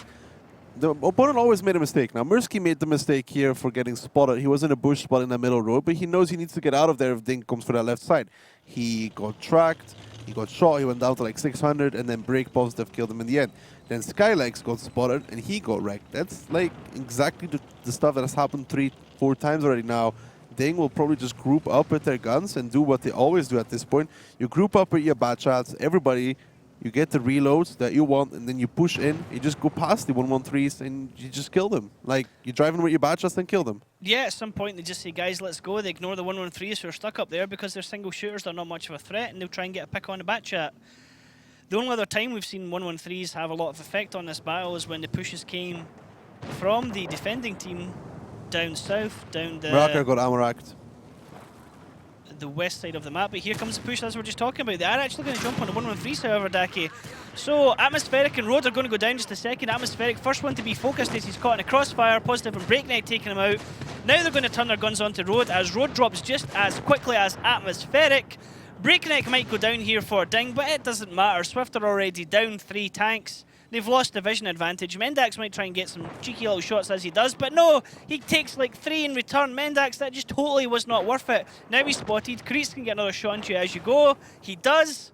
the opponent always made a mistake. Now Mirsky made the mistake here for getting spotted. He was in a bush spot in the middle road, but he knows he needs to get out of there if DiNG comes for that left side. He got tracked, he got shot, he went down to like 600, and then Break Positive killed him in the end. Then Skylex got spotted and he got wrecked. That's like exactly the stuff that has happened 3-4 times already now. DiNG will probably just group up with their guns and do what they always do at this point. You group up with your bad shots, everybody, you get the reloads that you want, and then you push in, you just go past the 113s and you just kill them. Like, you're driving with your bad shots and kill them. Yeah, at some point they just say, guys, let's go. They ignore the 113s who are stuck up there because they're single shooters, they're not much of a threat, and they'll try and get a pick on the bat chat. The only other time we've seen 113s have a lot of effect on this battle is when the pushes came from the defending team down south, down the... Maraka got ammo racked. The west side of the map, but here comes the push as we're just talking about. They are actually going to jump on the 113s, however, Daki. So Atmospheric and Road are going to go down just a second. Atmospheric, first one to be focused as he's caught in a crossfire. Positive and Breakneck taking him out. Now they're going to turn their guns onto Road as Road drops just as quickly as Atmospheric. Breakneck might go down here for DiNG, but it doesn't matter. Swift are already down 3 tanks. They've lost the vision advantage. Mendax might try and get some cheeky little shots as he does, but no, he takes like 3 in return. Mendax, that just totally was not worth it. Now he's spotted. Kreitz can get another shot into you as you go. He does.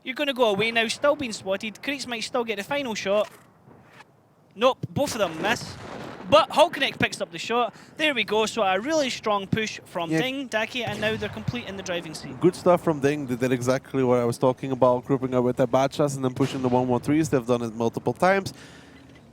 You're going to go away now, still being spotted. Kreitz might still get the final shot. Nope, both of them miss. But Hulknecht picks up the shot. There we go. So a really strong push from DiNG, Daki, and now they're complete in the driving seat. Good stuff from DiNG. They did exactly what I was talking about, grouping up with their bad shots and then pushing the 113s. They've done it multiple times.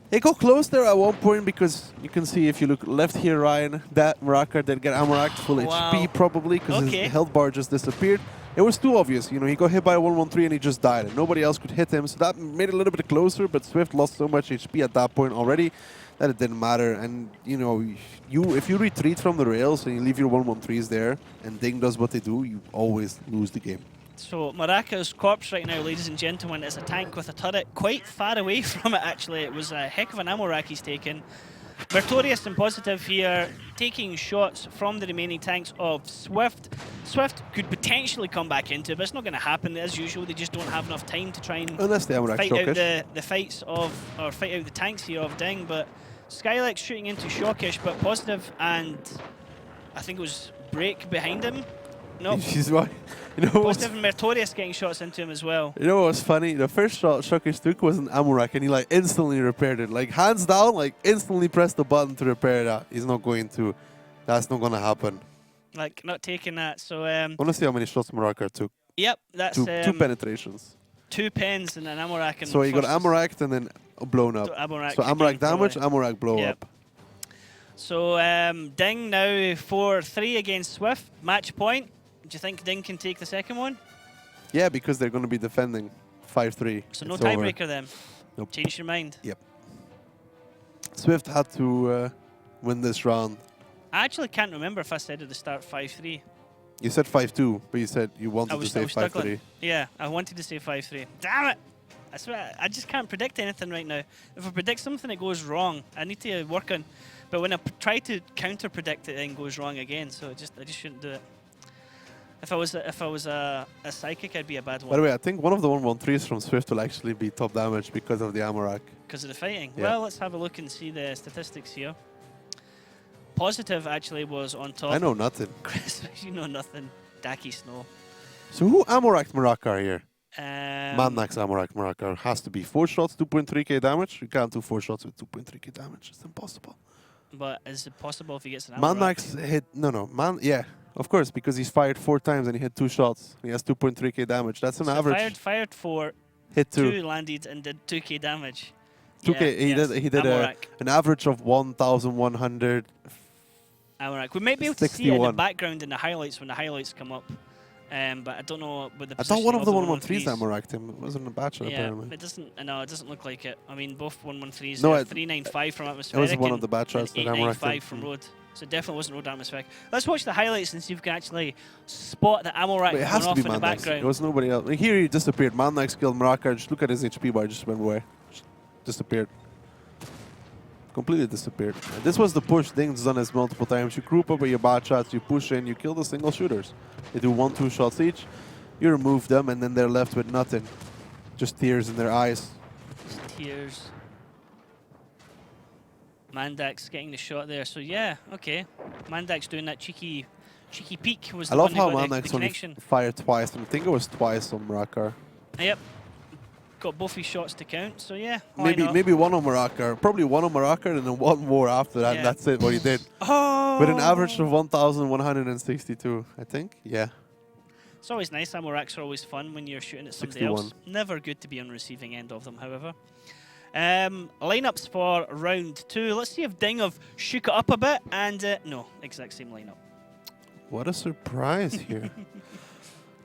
They got close there at one point because you can see if you look left here, Ryan, that Maraka did get ammo racked full HP probably because his health bar just disappeared. It was too obvious, you know, he got hit by a 113 and he just died and nobody else could hit him, so that made it a little bit closer, but Swift lost so much HP at that point already that it didn't matter. And, you know, if you retreat from the rails and you leave your 113s there and DiNG does what they do, you always lose the game. So Maraka's corpse right now, ladies and gentlemen, is a tank with a turret quite far away from it, actually. It was a heck of an ammo rack he's taken. Mertorius and Positive here taking shots from the remaining tanks of Swift. Swift could potentially come back into it, but it's not going to happen. As usual, they just don't have enough time to try and fight out the fights of, or fight out the tanks here of DiNG. But Skylex shooting into Shockish, but Positive and I think it was Break behind him. No, she's right. You know, Positive and Mertorius getting shots into him as well. You know what's funny? The first shot Shockish took was an ammo rack and he like instantly repaired it. Like hands down, like instantly pressed the button to repair that. He's not going to. That's not going to happen. Like not taking that. So I want to see how many shots Maraka took. Yep, that's two penetrations. 2 pens and an ammo rack. So he got ammo racked and then blown up. So ammo rack damage, ammo rack blow up. So DiNG now 4-3 against Swift. Match point. Do you think DiNG can take the second one? Yeah, because they're going to be defending 5-3. So no tiebreaker then? Nope. Change your mind? Yep. Swift had to win this round. I actually can't remember if I said at the start 5-3. You said 5-2, but you said you wanted to say 5-3. Yeah, I wanted to say 5-3. Damn it! I swear, I just can't predict anything right now. If I predict something, it goes wrong. I need to work on. But when I try to counter predict it, then goes wrong again. So I just shouldn't do it. If I was a psychic, I'd be a bad one. By the way, I think one of the 113s from Swift will actually be top damage because of the ammo rack. Because of the fighting? Yeah. Well, let's have a look and see the statistics here. Positive actually was on top. I know nothing. Chris, you know nothing. Daki Snow. So who ammo racked Maraka here? Mannax ammo racked Maraka. Has to be 4 shots, 2.3k damage. You can't do 4 shots with 2.3k damage. It's impossible. but is it possible if he gets an ammo rack? Max hit, yeah, of course, because he's fired 4 times and he hit 2 shots. He has 2.3k damage. That's an So average. Fired 4, Hit 2. 2 landed and did 2k damage. 2k, he did an average of 1,100. Ammo rack. We might be able to see it in the 61. background in the highlights when the highlights come up. But I don't know with the I thought position one of the 113s. 113s ammo racked him. It wasn't a bachelor, Yeah, apparently. it doesn't. No, it doesn't look like it. I mean, both 113s. No, 395 from It atmospheric. was one of and- the bachelors and that ammo racked him. 895 from road. So it definitely wasn't road atmospheric. Let's watch the highlights and see if we can actually spot the ammo rack But it going has to off be in the Mandax. background. It was nobody else. Here he disappeared. Mandax killed Maraka. Just look at his HP bar. Just went away. Just disappeared. Completely disappeared. And this was the push. DiNG's done this multiple times. You group up with your bot shots. You push in. You kill the single shooters. They do 1-2 shots each. You remove them, and then they're left with nothing. Just tears in their eyes. Just tears. Mandax getting the shot there. So yeah, okay. Mandax doing that cheeky peek was I the love one who how got the Mandax only connection. fired twice. And I think it was twice on Maraka. Yep. Got both his shots to count, so yeah, why not? Maybe one on Maraka. Probably one on Maraka and then one more after that. Yeah. And that's it, what he did. Oh! With an average of 1,162, I think. Yeah. It's always nice. Ammo racks are always fun when you're shooting at somebody 61. else. Never good to be on the receiving end of them, however. Lineups for round 2. Let's see if DiNG have shook it up a bit. And no, exact same lineup. What a surprise here.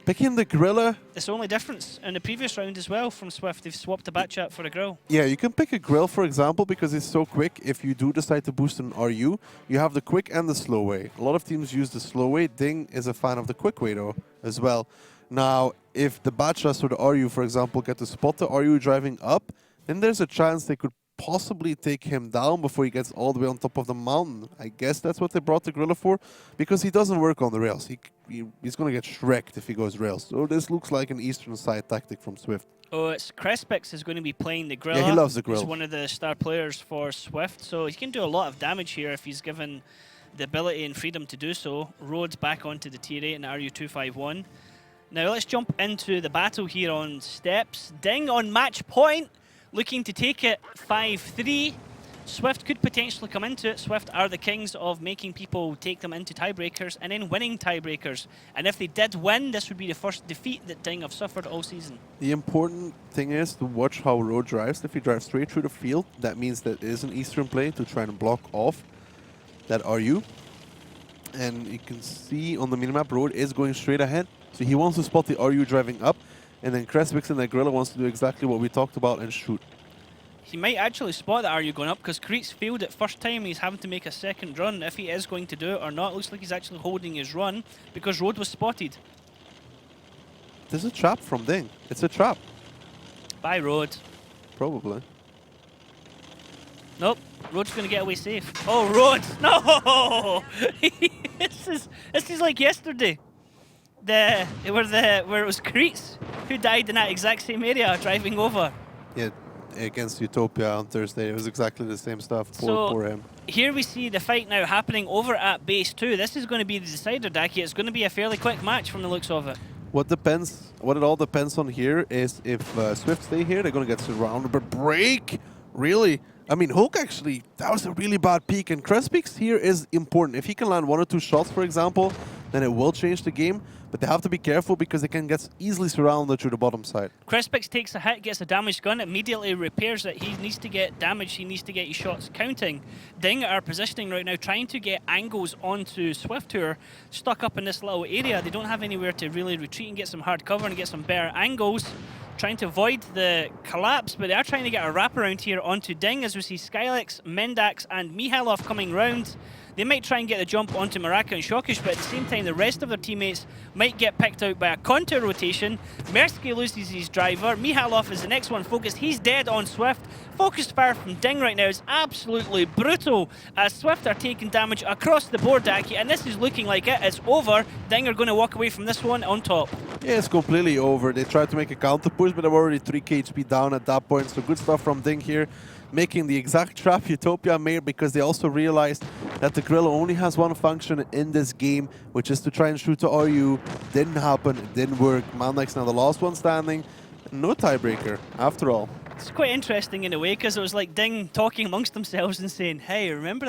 Picking the Gorilla. It's the only difference in the previous round as well from Swift. They've swapped the Batchat for a grill. Yeah, you can pick a Grill, for example, because it's so quick. If you do decide to boost an RU, you have the quick and the slow way. A lot of teams use the slow way. DiNG is a fan of the quick way, though, as well. Now, if the Batchas or the RU, for example, get to spot the RU driving up, then there's a chance they could possibly take him down before he gets all the way on top of the mountain. I guess that's what they brought the Gorilla for, because he doesn't work on the rails. He's going to get shreked if he goes rails. So this looks like an eastern side tactic from Swift. Oh, it's Crespix is going to be playing the grill. Yeah, he loves the grill. He's one of the star players for Swift, so he can do a lot of damage here if he's given the ability and freedom to do so. Rhodes back onto the tier 8 and RU251. Now let's jump into the battle here on steps. DiNG on match point, looking to take it 5-3. Swift could potentially come into it. Swift are the kings of making people take them into tiebreakers and then winning tiebreakers. And if they did win, this would be the first defeat that DiNG have suffered all season. The important thing is to watch how Road drives. If he drives straight through the field, that means that it is an eastern play to try and block off that RU. And you can see on the minimap, Road is going straight ahead. So he wants to spot the RU driving up. And then Crespix and the Gorilla wants to do exactly what we talked about and shoot. He might actually spot the RU going up because Creets failed it first time. He's having to make a second run. If he is going to do it or not, looks like he's actually holding his run because Road was spotted. There's a trap from DiNG. It's a trap. By Road. Probably. Nope. Road's going to get away safe. Oh, Road! No! this is like yesterday. Where it was Creets who died in that exact same area driving over. Yeah, against Utopia on Thursday. It was exactly the same stuff. Poor him. Here we see the fight now happening over at base 2. This is going to be the decider, Daki. It's going to be a fairly quick match from the looks of it. What it all depends on here is if Swift stay here, they're going to get surrounded. But break, really? I mean, Hulk actually, that was a really bad peek. And Crespix here is important. If he can land 1 or 2 shots, for example, then it will change the game. But they have to be careful because they can get easily surrounded through the bottom side. Crespix takes a hit, gets a damaged gun, immediately repairs it. He needs to get damage, he needs to get his shots counting. DiNG are positioning right now, trying to get angles onto Swift, who are stuck up in this little area. They don't have anywhere to really retreat and get some hard cover and get some better angles. Trying to avoid the collapse, but they are trying to get a wraparound here onto DiNG as we see Skylex, Mendax and Mihailov coming round. They might try and get the jump onto Maraka and Shokish, but at the same time, the rest of their teammates might get picked out by a counter rotation. Mersky loses his driver. Mihailov is the next one focused. He's dead on Swift. Focused fire from DiNG right now is absolutely brutal as Swift are taking damage across the board, Daki, and this is looking like it is over. DiNG are going to walk away from this one on top. Yeah, it's completely over. They tried to make a counter push, but they were already 3k HP down at that point. So good stuff from DiNG here, making the exact trap Utopia made, because they also realized that the Gorilla only has one function in this game, which is to try and shoot the RU. Didn't happen, it didn't work. Mandax now the last one standing. No tiebreaker, after all. It's quite interesting in a way, because it was like DiNG talking amongst themselves and saying, hey, remember